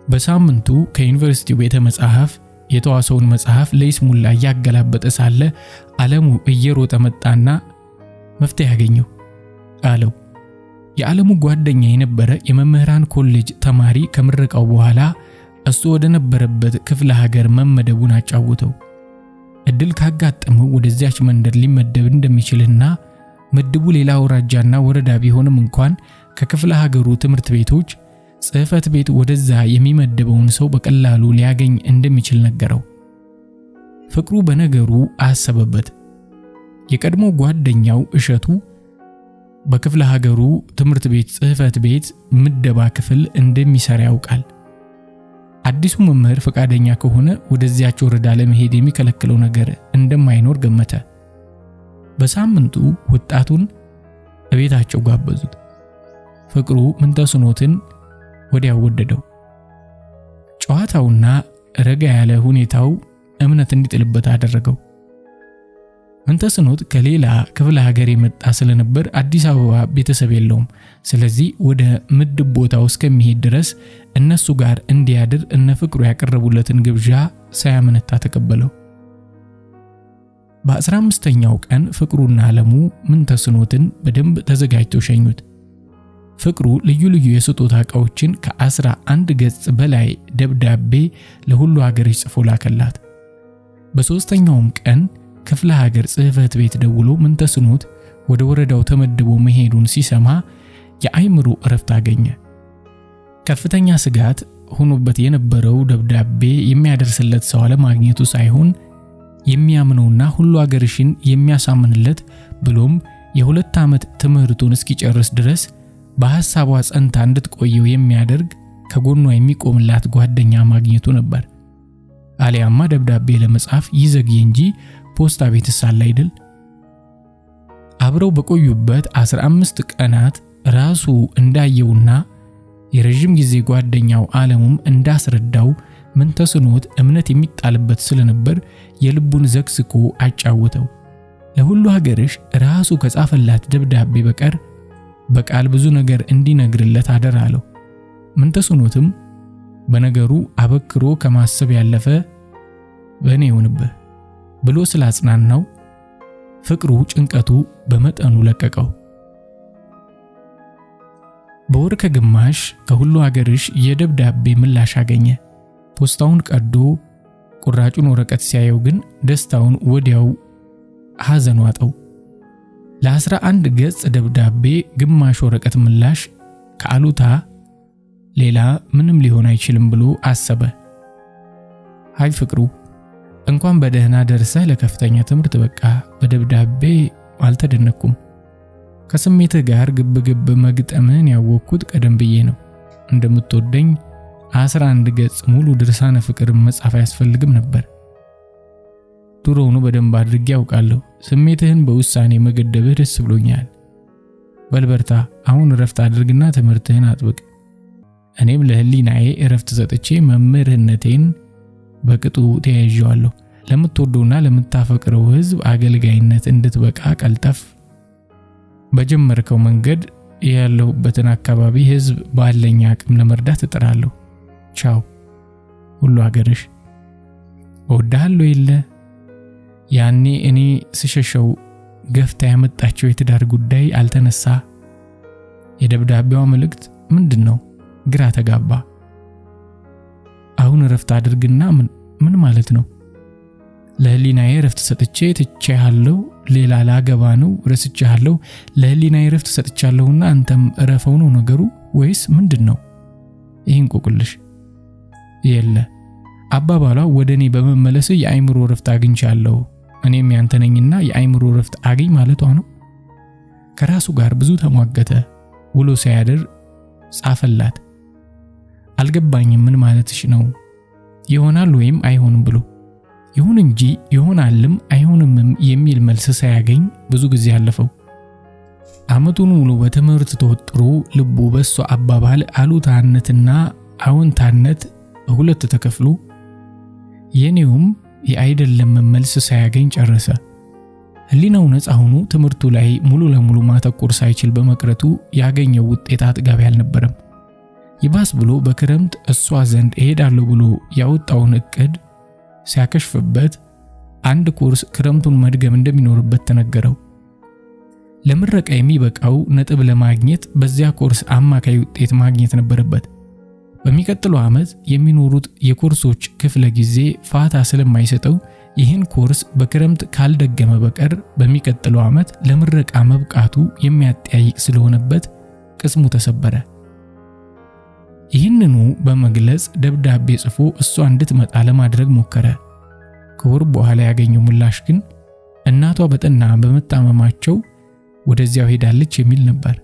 በሳምንቱ ከዩኒቨርሲቲው ቤተ መጻሕፍት የተዋሰውን መጽሐፍ ለይስሙላ ያገላበጠ ሳለ ዓለሙ እየሮጠ መጣና መፍትሄ ያገኘው አለው። የዓለሙ ጓደኛ የነበረ የመምህራን ኮሌጅ ተማሪ ከምረቃው በኋላ እሱ ወደ ነበረበት ክፍለ ሀገር መመደቡን አጫወተው። እድል ካጋጠመው ወደዚያች መንደር ሊመደብ እንደሚችልና ምድቡ ሌላ አውራጃና ወረዳ ቢሆንም እንኳን ከክፍለ ሀገሩ ትምህርት ቤቶች ጽሕፈት ቤት ወደዛ የሚመደበውን ሰው በቀላሉ ሊያገኝ እንደሚችል ነገረው። ፍቅሩ በነገሩ አሰበበት። የቀድሞ ጓደኛው እሸቱ በክፍለ ሀገሩ ትምህርት ቤት ጽሕፈት ቤት ምደባ ክፍል እንደሚሰራ ያውቃል። አዲሱ መምህር ፈቃደኛ ከሆነ ወደዚያች ወረዳ ለመሄድ የሚከለክለው ነገር እንደማይኖር ገመተ። በሳምንቱ ወጣቱን እቤታቸው ጋበዙት። ፍቅሩ ምንተስኖትን ወዲያው ወደደው። ጨዋታውና ረጋ ያለ ሁኔታው እምነት እንዲጥልበት አደረገው። ምንተስኖት ከሌላ ክፍለ ሀገር የመጣ ስለነበር አዲስ አበባ ቤተሰብ የለውም። ስለዚህ ወደ ምድብ ቦታው እስከሚሄድ ድረስ እነሱ ጋር እንዲያድር እነ ፍቅሩ ያቀረቡለትን ግብዣ ሳያመነታ ተቀበለው። በ15ኛው ቀን ፍቅሩና ዓለሙ ምንተስኖትን በደንብ ተዘጋጅተው ሸኙት። ፍቅሩ ልዩ ልዩ የስጦታ ዕቃዎችን ከ11 ገጽ በላይ ደብዳቤ ለሁሉ ሀገሮች ጽፎ ላከላት። በ3ኛውም ቀን ክፍለ ሀገር ጽሕፈት ቤት ደውሎ ምንተስኖት ወደ ወረዳው ተመድቦ መሄዱን ሲሰማ የአይምሮ እረፍት አገኘ። ከፍተኛ ስጋት ሆኖበት የነበረው ደብዳቤ የሚያደርስለት ሰው አለማግኘቱ ሳይሆን የሚያምነውና ሁሉ አገርሽን የሚያሳምንለት ብሎም የ2 ዓመት ትምህርቱን እስኪጨርስ ድረስ በሐሳቧ ጸንታ እንድትቆየው የሚያደርግ ከጎኗ የሚቆምላት ጓደኛ ማግኘቱ ነበር። አሊያማ ደብዳቤ ለመጻፍ ይዘግይ እንጂ ፖስታ ቤትስ አለ አይደል? አብረው በቆዩበት 15 ቀናት ራሱ እንዳየውና የረጅም ጊዜ ጓደኛው ዓለሙም እንዳስረዳው ምን ተስኖት እምነት የሚጣልበት ስለነበር የልቡን ዘግዝቆ አጫወተው። ለሁሉ ሀገርሽ ራሱ ከጻፈላት ደብዳቤ በቀር በቃል ብዙ ነገር እንዲነግርለት አደራለው። ምን ተስኖትም በነገሩ አበክሮ ከማሰብ ያለፈ በእኔ ይሁንብህ ብሎ ስላጽናናው ፍቅሩ ጭንቀቱ በመጠኑ ለቀቀው። በወር ከግማሽ ከሁሉ ሀገርሽ የደብዳቤ ምላሽ አገኘ። ፖስታውን ቀዶ ቁራጩን ወረቀት ሲያየው ግን ደስታውን ወዲያው ሐዘን ዋጠው። ለ11 ገጽ ደብዳቤ ግማሽ ወረቀት ምላሽ ከአሉታ ሌላ ምንም ሊሆን አይችልም ብሎ አሰበ። ሃይ ፍቅሩ፣ እንኳን በደህና ደርሰህ ለከፍተኛ ትምህርት በቃ። በደብዳቤ አልተደነኩም። ከስሜትህ ጋር ግብግብ መግጠምን ያወቅኩት ቀደም ብዬ ነው። እንደምትወደኝ 11 ገጽ ሙሉ ድርሳነ ፍቅር መጻፍ አያስፈልግም ነበር። ድሮውኑ በደንብ አድርጌ ያውቃለሁ። ስሜትህን በውሳኔ መገደብህ ደስ ብሎኛል። በልበርታ። አሁን እረፍት አድርግና ትምህርትህን አጥብቅ። እኔም ለህሊናዬ እረፍት ሰጥቼ መምህርነቴን በቅጡ ተያይዤዋለሁ። ለምትወደውና ለምታፈቅረው ሕዝብ አገልጋይነት እንድትበቃ ቀልጠፍ በጀመርከው መንገድ ያለሁበትን አካባቢ ሕዝብ ባለኝ አቅም ለመርዳት እጥራለሁ። ቻው። ሁሉ ሀገርሽ። እወድሃለሁ የለ ያኔ እኔ ስሸሸው ገፍታ ያመጣቸው የትዳር ጉዳይ አልተነሳ። የደብዳቤዋ መልእክት ምንድነው? ግራ ተጋባ። አሁን እረፍት አድርግና ምን ማለት ነው? ለህሊናዬ እረፍት ሰጥቼ ትቼሃለሁ። ሌላ ላገባ ነው። ረስቼሃለሁ። ለህሊናዬ እረፍት ሰጥቻለሁና አንተም እረፈው ነው ነገሩ ወይስ ምንድነው? ይህን ቆቅልሽ የለ አባባሏ ወደኔ በመመለስ የአይምሮ እረፍት አግኝቻለሁ። እኔም ያንተ ነኝና የአይምሮ እረፍት አግኝ ማለቷ ነው። ከራሱ ጋር ብዙ ተሟገተ። ውሎ ሳያድር ጻፈላት። አልገባኝም፣ ምን ማለትሽ ነው? ይሆናል ወይም አይሆንም ብሎ ይሁን እንጂ ይሆናልም አይሆንምም የሚል መልስ ሳያገኝ ብዙ ጊዜ አለፈው። ዓመቱን ሙሉ በትምህርት ተወጥሮ ልቡ በሷ አባባል አሉታነትና አዎንታነት በሁለት ተከፍሎ የኔውም የአይደለም መልስ ሳያገኝ ጨረሰ። ህሊናው ነፃ ሆኖ ትምህርቱ ላይ ሙሉ ለሙሉ ማተኮር ሳይችል በመቅረቱ ያገኘው ውጤት አጥጋቢ አልነበረም። ይባስ ብሎ በክረምት እሷ ዘንድ እሄዳለሁ ብሎ ያወጣውን እቅድ ሲያከሽፍበት አንድ ኮርስ ክረምቱን መድገም እንደሚኖርበት ተነገረው። ለምረቃ የሚበቃው ነጥብ ለማግኘት በዚያ ኮርስ አማካይ ውጤት ማግኘት ነበረበት። በሚቀጥለው ዓመት የሚኖሩት የኮርሶች ክፍለ ጊዜ ፋታ ስለማይሰጠው ይህን ኮርስ በክረምት ካልደገመ በቀር በሚቀጥለው ዓመት ለምረቃ መብቃቱ የሚያጠያይቅ ስለሆነበት ቅስሙ ተሰበረ። ይህንኑ በመግለጽ ደብዳቤ ጽፎ እሷ እንድትመጣ ለማድረግ ሞከረ። ከወር በኋላ ያገኘው ምላሽ ግን እናቷ በጠና በመታመማቸው ወደዚያው ሄዳለች የሚል ነበር።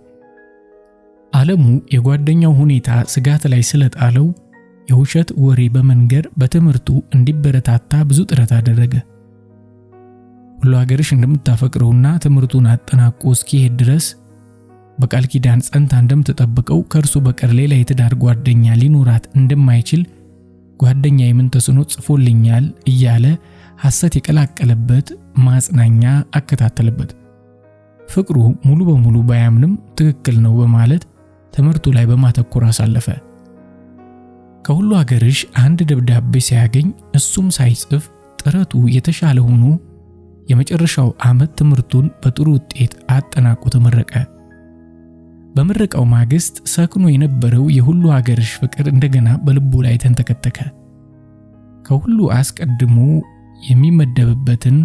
ዓለሙ የጓደኛው ሁኔታ ስጋት ላይ ስለጣለው የውሸት ወሬ በመንገር በትምህርቱ እንዲበረታታ ብዙ ጥረት አደረገ። ሁሉ ሀገርሽ እንደምታፈቅረውና ትምህርቱን አጠናቆ እስኪሄድ ድረስ በቃል ኪዳን ጸንታ እንደምትጠብቀው ከእርሱ በቀር ሌላ የትዳር ጓደኛ ሊኖራት እንደማይችል ጓደኛ የምንተስኖት ጽፎልኛል እያለ ሐሰት የቀላቀለበት ማጽናኛ አከታተለበት። ፍቅሩ ሙሉ በሙሉ ባያምንም ትክክል ነው በማለት ትምህርቱ ላይ በማተኮር አሳለፈ። ከሁሉ ሀገርሽ አንድ ደብዳቤ ሲያገኝ እሱም ሳይጽፍ ጥረቱ የተሻለ ሆኖ የመጨረሻው ዓመት ትምህርቱን በጥሩ ውጤት አጠናቆ ተመረቀ። በምረቃው ማግስት ሰክኖ የነበረው የሁሉ ሀገርሽ ፍቅር እንደገና በልቡ ላይ ተንተከተከ። ከሁሉ አስቀድሞ የሚመደብበትን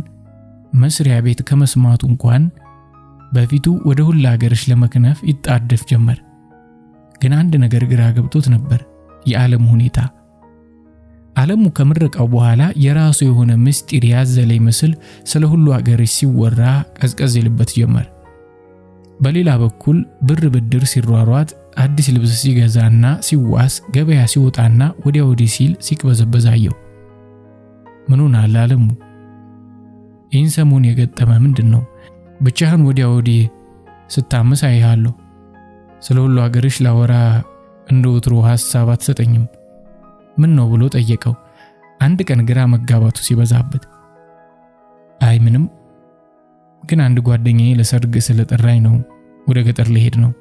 መስሪያ ቤት ከመስማቱ እንኳን በፊቱ ወደ ሁሉ ሀገርሽ ለመክነፍ ይጣደፍ ጀመር። ግን አንድ ነገር ግራ ገብቶት ነበር፣ የዓለም ሁኔታ። ዓለሙ ከምረቃው በኋላ የራሱ የሆነ ምስጢር ያዘለ ይመስል ስለ ሁሉ ሀገርሽ ሲወራ ቀዝቀዝ ይልበት ጀመር። በሌላ በኩል ብር ብድር ሲሯሯጥ፣ አዲስ ልብስ ሲገዛና ሲዋስ፣ ገበያ ሲወጣና ወዲያ ወዲህ ሲል ሲቅበዘበዝ አየው። ምኑን አለ ዓለሙ? ይህን ሰሞን የገጠመ ምንድነው? ብቻህን ወዲያ ወዲህ ስታምስ አይሃለሁ። ስለ ሁሉ ሀገርሽ ላወራ እንደ ወትሮ ሐሳብ አትሰጠኝም? ምን ነው ብሎ ጠየቀው። አንድ ቀን ግራ መጋባቱ ሲበዛበት አይ ምንም፣ ግን አንድ ጓደኛዬ ለሰርግ ስለጠራኝ ነው፣ ወደ ገጠር ልሄድ ነው፣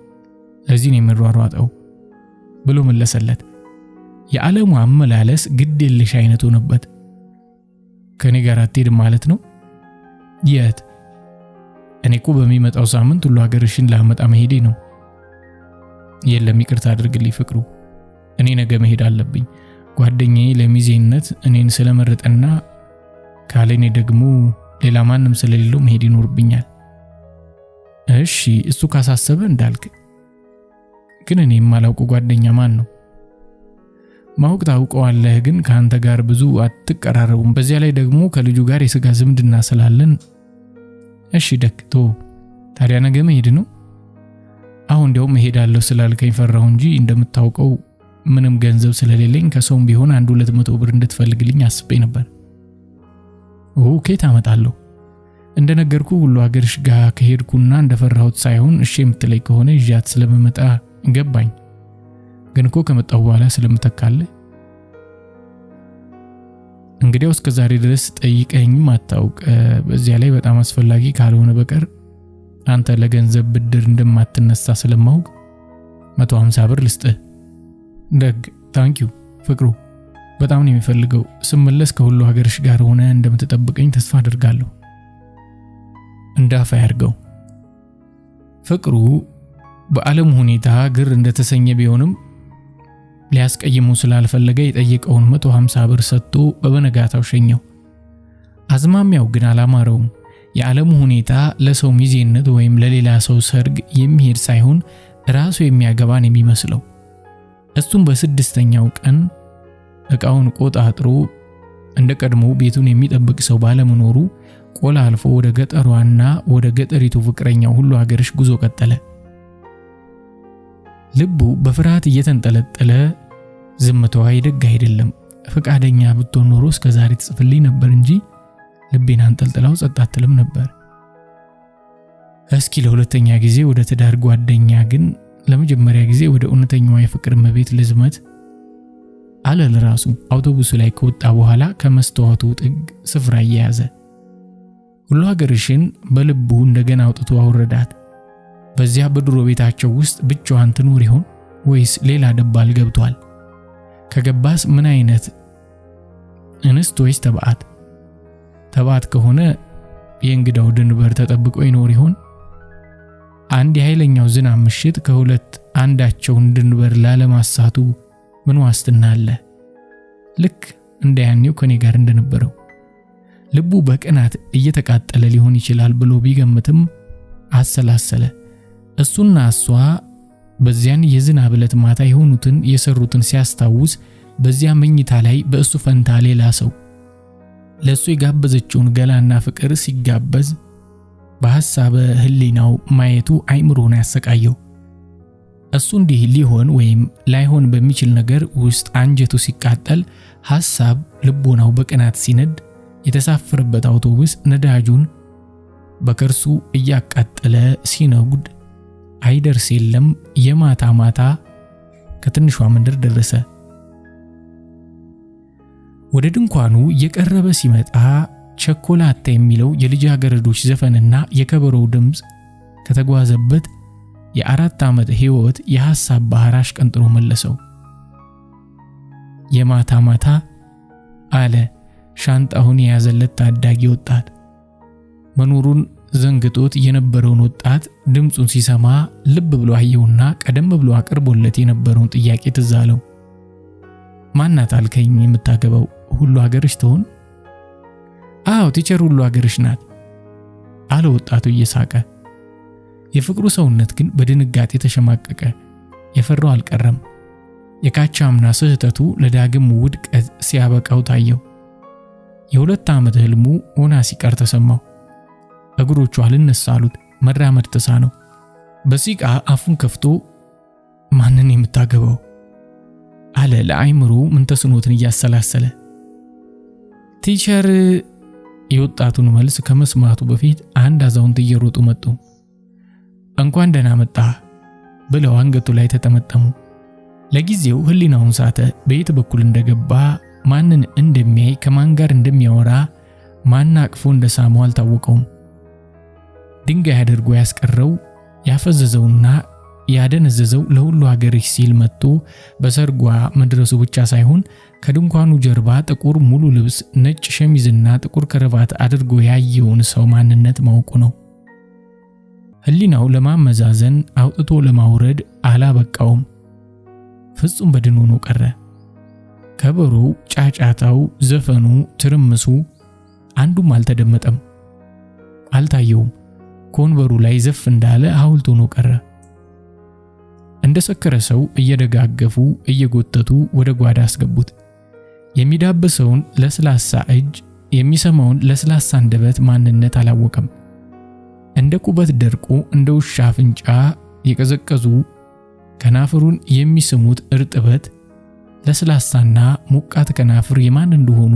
ለዚህ ነው የምሯሯጠው ብሎ መለሰለት። የዓለሙ አመላለስ ግድ የለሽ አይነት ሆነበት። ከኔ ጋር አትሄድም ማለት ነው? የት? እኔ እኮ በሚመጣው ሳምንት ሁሉ ሀገርሽን ላመጣ መሄዴ ነው። የለም ይቅርታ አድርግልኝ ፍቅሩ፣ እኔ ነገ መሄድ አለብኝ። ጓደኛዬ ለሚዜነት እኔን ስለመረጠና ካለኔ ደግሞ ሌላ ማንም ስለሌለው መሄድ ይኖርብኛል። እሺ እሱ ካሳሰበ እንዳልክ። ግን እኔ የማላውቀው ጓደኛ ማን ነው? ማውቅ ታውቀዋለህ፣ ግን ካንተ ጋር ብዙ አትቀራረቡም። በዚያ ላይ ደግሞ ከልጁ ጋር የሥጋ ዝምድና ስላለን። እሺ ደክቶ ታዲያ ነገ መሄድ ነው? አሁን እንዲያውም እሄዳለሁ ስላልከኝ ፈራሁ እንጂ እንደምታውቀው ምንም ገንዘብ ስለሌለኝ ከሰውም ቢሆን 100-200 ብር እንድትፈልግልኝ አስቤ ነበር። ከየት አመጣለሁ? እንደነገርኩ ሁሉ ሀገርሽ ጋር ከሄድኩና እንደፈራሁት ሳይሆን እሺ የምትለይ ከሆነ ይዣት ስለመመጣ ገባኝ። ግን እኮ ከመጣሁ በኋላ ስለምተካለ እንግዲያው እስከ ዛሬ ድረስ ጠይቀኝም አታውቅ። በዚያ ላይ በጣም አስፈላጊ ካልሆነ በቀር አንተ ለገንዘብ ብድር እንደማትነሳ ስለማውቅ 150 ብር ልስጥህ። ደግ ታንኪዩ ፍቅሩ፣ በጣም ነው የሚፈልገው። ስመለስ ከሁሉ ሀገርሽ ጋር ሆነ እንደምትጠብቀኝ ተስፋ አደርጋለሁ። እንዳፋ ያርገው። ፍቅሩ በዓለም ሁኔታ ግር እንደተሰኘ ቢሆንም ሊያስቀይሙ ስላልፈለገ የጠየቀውን 150 ብር ሰጥቶ በበነጋታው ሸኘው። አዝማሚያው ግን አላማረውም። የዓለም ሁኔታ ለሰው ሚዜነት ወይም ለሌላ ሰው ሰርግ የሚሄድ ሳይሆን ራሱ የሚያገባን የሚመስለው። እሱም በስድስተኛው ቀን ዕቃውን ቆጣጥሮ እንደ ቀድሞ ቤቱን የሚጠብቅ ሰው ባለመኖሩ ቆላ አልፎ ወደ ገጠሯና ወደ ገጠሪቱ ፍቅረኛው ሁሉ ሀገርሽ ጉዞ ቀጠለ። ልቡ በፍርሃት እየተንጠለጠለ ዝምታዋ ይደግ አይደለም። ፈቃደኛ ብትሆን ኖሮ እስከዛሬ ትጽፍልኝ ነበር እንጂ ልቤን አንጠልጥላው ጸጥ አትልም ነበር። እስኪ ለሁለተኛ ጊዜ ወደ ትዳር ጓደኛ፣ ግን ለመጀመሪያ ጊዜ ወደ እውነተኛዋ የፍቅር መቤት ልዝመት አለ ለራሱ። አውቶቡሱ ላይ ከወጣ በኋላ ከመስተዋቱ ጥግ ስፍራ እየያዘ ሁሉ ሀገርሽን በልቡ እንደገና አውጥቶ አወረዳት። በዚያ በድሮ ቤታቸው ውስጥ ብቻዋን ትኖር ይሆን ወይስ ሌላ ደባል ገብቷል? ከገባስ ምን አይነት እንስት ወይስ ተባዓት? ተባዓት ከሆነ የእንግዳው ድንበር ተጠብቆ ይኖር ይሆን? አንድ የኃይለኛው ዝናብ ምሽት ከሁለት አንዳቸውን ድንበር ላለማሳቱ ምን ዋስትና አለ? ልክ እንደ ያኔው ከኔ ጋር እንደነበረው ልቡ በቅናት እየተቃጠለ ሊሆን ይችላል ብሎ ቢገምትም አሰላሰለ። እሱና እሷ በዚያን የዝናብ ዕለት ማታ የሆኑትን የሰሩትን ሲያስታውስ በዚያ መኝታ ላይ በእሱ ፈንታ ሌላ ሰው ለሱ የጋበዘችውን ገላና ፍቅር ሲጋበዝ በሐሳበ ህሊናው ማየቱ አይምሮን ያሰቃየው። እሱ እንዲህ ሊሆን ወይም ላይሆን በሚችል ነገር ውስጥ አንጀቱ ሲቃጠል ሐሳብ ልቦናው በቅናት ሲነድ የተሳፈረበት አውቶቡስ ነዳጁን በከርሱ እያቃጠለ ሲነጉድ አይደርስ የለም የማታ ማታ ከትንሿ መንደር ደረሰ። ወደ ድንኳኑ የቀረበ ሲመጣ ቸኮላታ የሚለው የልጃገረዶች ዘፈንና የከበሮው ድምጽ ከተጓዘበት የ4 ዓመት ህይወት የሐሳብ ባህር አሽቀንጥሮ መለሰው። የማታ ማታ አለ ሻንጣውን የያዘለት ታዳጊ ወጣት። መኖሩን ዘንግቶት የነበረውን ወጣት ድምጹን ሲሰማ ልብ ብሎ አየውና ቀደም ብሎ አቅርቦለት የነበረውን ጥያቄ ትዝ አለው። ማናት አልከኝ? የምታገባው ሁሉ ሀገርሽ ትሆን? አዎ ቲቸር ሁሉ ሀገርሽ ናት አለ ወጣቱ እየሳቀ። የፍቅሩ ሰውነት ግን በድንጋጤ ተሸማቀቀ። የፈራው አልቀረም። የካቻምና ስህተቱ ለዳግም ውድቀት ሲያበቃው ታየው። የ2 ዓመት ህልሙ ሆና ሲቀር ተሰማው። እግሮቹ አልነሳ አሉት። መራመድ ተሳነው። በሲቃ አፉን ከፍቶ ማንን የምታገባው አለ ለአይምሮ ምንተስኖትን እያሰላሰለ። ቲቸር የወጣቱን መልስ ከመስማቱ በፊት አንድ አዛውንት እየሮጡ መጡ። እንኳን ደህና መጣ ብለው አንገቱ ላይ ተጠመጠሙ። ለጊዜው ህሊናውን ሳተ። በየት በኩል እንደገባ፣ ማንን እንደሚያይ፣ ከማን ጋር እንደሚያወራ፣ ማን አቅፎ እንደሳመው አልታወቀውም። ድንጋይ አድርጎ ያስቀረው ያፈዘዘውና ያደነዘዘው ለሁሉ ሀገርሽ ሲል መጥቶ በሰርጓ መድረሱ ብቻ ሳይሆን ከድንኳኑ ጀርባ ጥቁር ሙሉ ልብስ፣ ነጭ ሸሚዝና ጥቁር ከረባት አድርጎ ያየውን ሰው ማንነት ማወቁ ነው። ህሊናው ለማመዛዘን አውጥቶ ለማውረድ አላበቃውም። ፍጹም በድን ሆኖ ቀረ። ከበሮው፣ ጫጫታው፣ ዘፈኑ፣ ትርምሱ አንዱም አልተደመጠም፣ አልታየውም። ከወንበሩ ላይ ዘፍ እንዳለ ሐውልት ሆኖ ቀረ። እንደሰከረ ሰው እየደጋገፉ እየጎተቱ ወደ ጓዳ አስገቡት። የሚዳበሰውን ለስላሳ እጅ፣ የሚሰማውን ለስላሳ አንደበት ማንነት አላወቀም። እንደ ኩበት ደርቆ እንደ ውሻ አፍንጫ የቀዘቀዙ ከናፍሩን የሚስሙት እርጥበት ለስላሳና ሞቃት ከናፍር የማን እንደሆኑ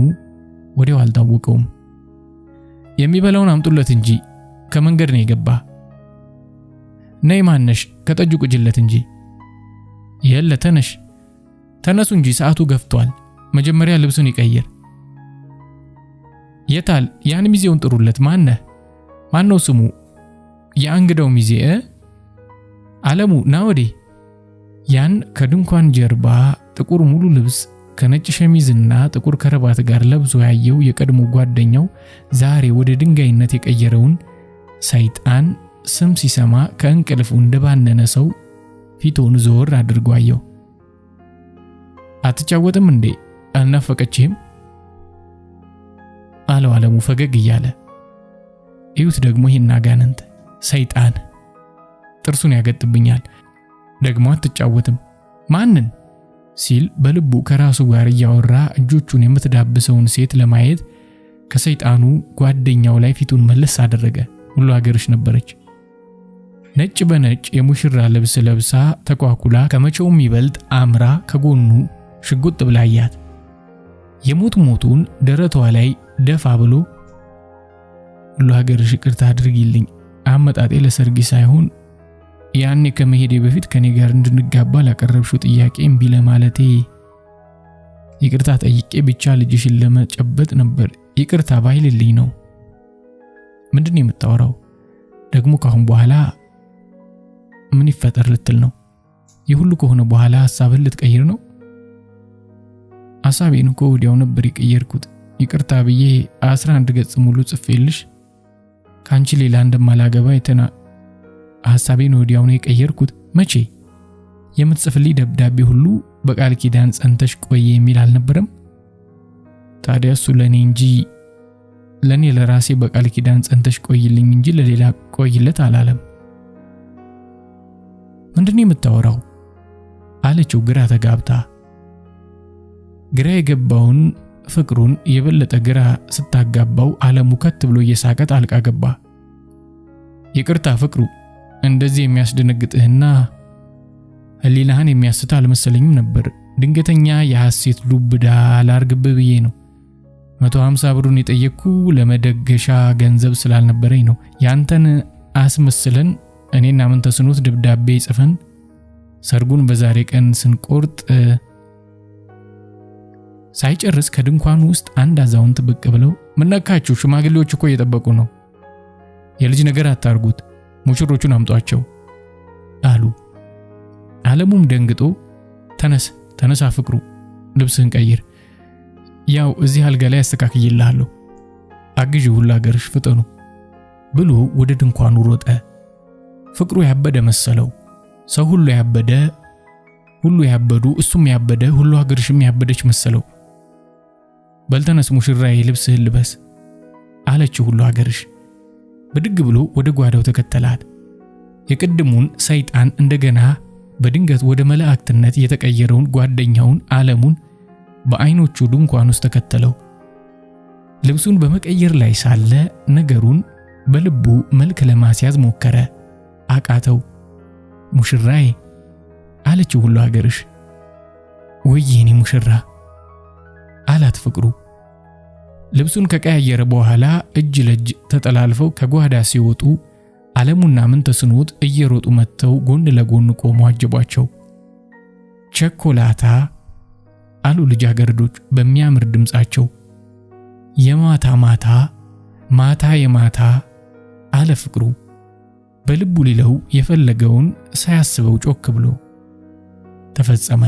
ወዲያው አልታወቀውም። የሚበላውን አምጡለት እንጂ ከመንገድ ነው የገባ። ነይ ማነሽ ከጠጁ ቁጅለት እንጂ። የለ ተነሽ፣ ተነሱ እንጂ ሰዓቱ ገፍቷል። መጀመሪያ ልብሱን ይቀይር። የታል ያን ሚዜውን ጥሩለት። ማነው ስሙ? የአንግዳው ሚዜ አለሙ ና ወዴ። ያን ከድንኳን ጀርባ ጥቁር ሙሉ ልብስ ከነጭ ሸሚዝና ጥቁር ከረባት ጋር ለብሶ ያየው የቀድሞ ጓደኛው ዛሬ ወደ ድንጋይነት የቀየረውን ሰይጣን ስም ሲሰማ ከእንቅልፉ እንደባነነ ሰው ፊቱን ዞር አድርጎ አየው። አትጫወትም እንዴ? አልናፈቀችህም? አለው አለሙ ፈገግ እያለ። እዩት ደግሞ ይህን አጋንንት ሰይጣን ጥርሱን ያገጥብኛል። ደግሞ አትጫወትም ማንን ሲል በልቡ ከራሱ ጋር እያወራ እጆቹን የምትዳብሰውን ሴት ለማየት ከሰይጣኑ ጓደኛው ላይ ፊቱን መለስ አደረገ። ሁሉ ሀገርሽ ነበረች። ነጭ በነጭ የሙሽራ ልብስ ለብሳ ተቋኩላ ከመቼውም ይበልጥ አምራ ከጎኑ ሽጉጥ ብላ አያት። የሞቱን ደረቷ ላይ ደፋ ብሎ ሁሉ ሀገርሽ ይቅርታ አድርጊልኝ፣ አመጣጤ ለሰርጊ ሳይሆን ያኔ ከመሄዴ በፊት ከኔ ጋር እንድንጋባ ላቀረብሽው ጥያቄ እምቢ ለማለቴ ይቅርታ ጠይቄ ብቻ ልጅሽን ለመጨበጥ ነበር። ይቅርታ ባይልልኝ ነው። ምንድነው የምታወራው? ደግሞ ካሁን በኋላ ምን ይፈጠር ልትል ነው? የሁሉ ከሆነ በኋላ ሐሳብን ልትቀይር ነው? ሐሳቤን እኮ ወዲያው ነበር የቀየርኩት። ይቅርታ ብዬ 11 ገጽ ሙሉ ጽፌልሽ ካንቺ ሌላ እንደማላገባ ሐሳቤን ወዲያው ነው የቀየርኩት። መቼ? የምትጽፍልኝ ደብዳቤ ሁሉ በቃል ኪዳን ጸንተሽ ቆየ የሚል አልነበረም? ታዲያ እሱ ለኔ ለራሴ በቃል ኪዳን ጸንተሽ ቆይልኝ እንጂ ለሌላ ቆይለት አላለም። ምንድነው የምታወራው? አለችው ግራ ተጋብታ። ግራ የገባውን ፍቅሩን የበለጠ ግራ ስታጋባው አለሙ ከት ብሎ እየሳቀ ጣልቃ ገባ። ይቅርታ ፍቅሩ፣ እንደዚህ የሚያስደነግጥህና ህሊናህን የሚያስታ አልመሰለኝም ነበር። ድንገተኛ የሐሴት ዱብዳ ላርግብህ ብዬ ነው። 150 ብሩን የጠየቅኩ ለመደገሻ ገንዘብ ስላልነበረኝ ነው። ያንተን አስመስለን እኔና ምንተስኖት ደብዳቤ ጽፈን ሰርጉን በዛሬ ቀን ስንቆርጥ ሳይጨርስ ከድንኳኑ ውስጥ አንድ አዛውንት ብቅ ብለው ምነካችሁ? ሽማግሌዎች እኮ እየጠበቁ ነው። የልጅ ነገር አታርጉት፣ ሙሽሮቹን አምጧቸው አሉ። አለሙም ደንግጦ ተነሳ ፍቅሩ፣ ልብስህን ቀይር፣ ያው እዚህ አልጋ ላይ አስተካክዬልሃለሁ፣ አግዢ ሁሉ ሀገርሽ ፍጠኑ ብሎ ወደ ድንኳኑ ሮጠ። ፍቅሩ ያበደ መሰለው። ሰው ሁሉ ያበዱ፣ እሱም ያበደ፣ ሁሉ ሀገርሽም ያበደች መሰለው። በልተነስ ሙሽራዬ ልብስህን ልበስ አለችው ሁሉ ሀገርሽ። ብድግ ብሎ ወደ ጓዳው ተከተላት። የቅድሙን ሰይጣን እንደገና በድንገት ወደ መላእክትነት የተቀየረውን ጓደኛውን ዓለሙን በዓይኖቹ ድንኳን ውስጥ ተከተለው። ልብሱን በመቀየር ላይ ሳለ ነገሩን በልቡ መልክ ለማስያዝ ሞከረ። አቃተው። ሙሽራዬ አለችው ሁሉ ሀገርሽ። ወይኔ ሙሽራ አላት ፍቅሩ። ልብሱን ከቀያየረ በኋላ እጅ ለእጅ ተጠላልፈው ከጓዳ ሲወጡ ዓለሙና ምንተስኖት እየሮጡ መጥተው ጎን ለጎን ቆመው አጀቧቸው። ቸኮላታ አሉ ልጃገረዶች በሚያምር ድምጻቸው። የማታ ማታ ማታ የማታ አለ ፍቅሩ በልቡ ሊለው የፈለገውን ሳያስበው ጮክ ብሎ። ተፈጸመ።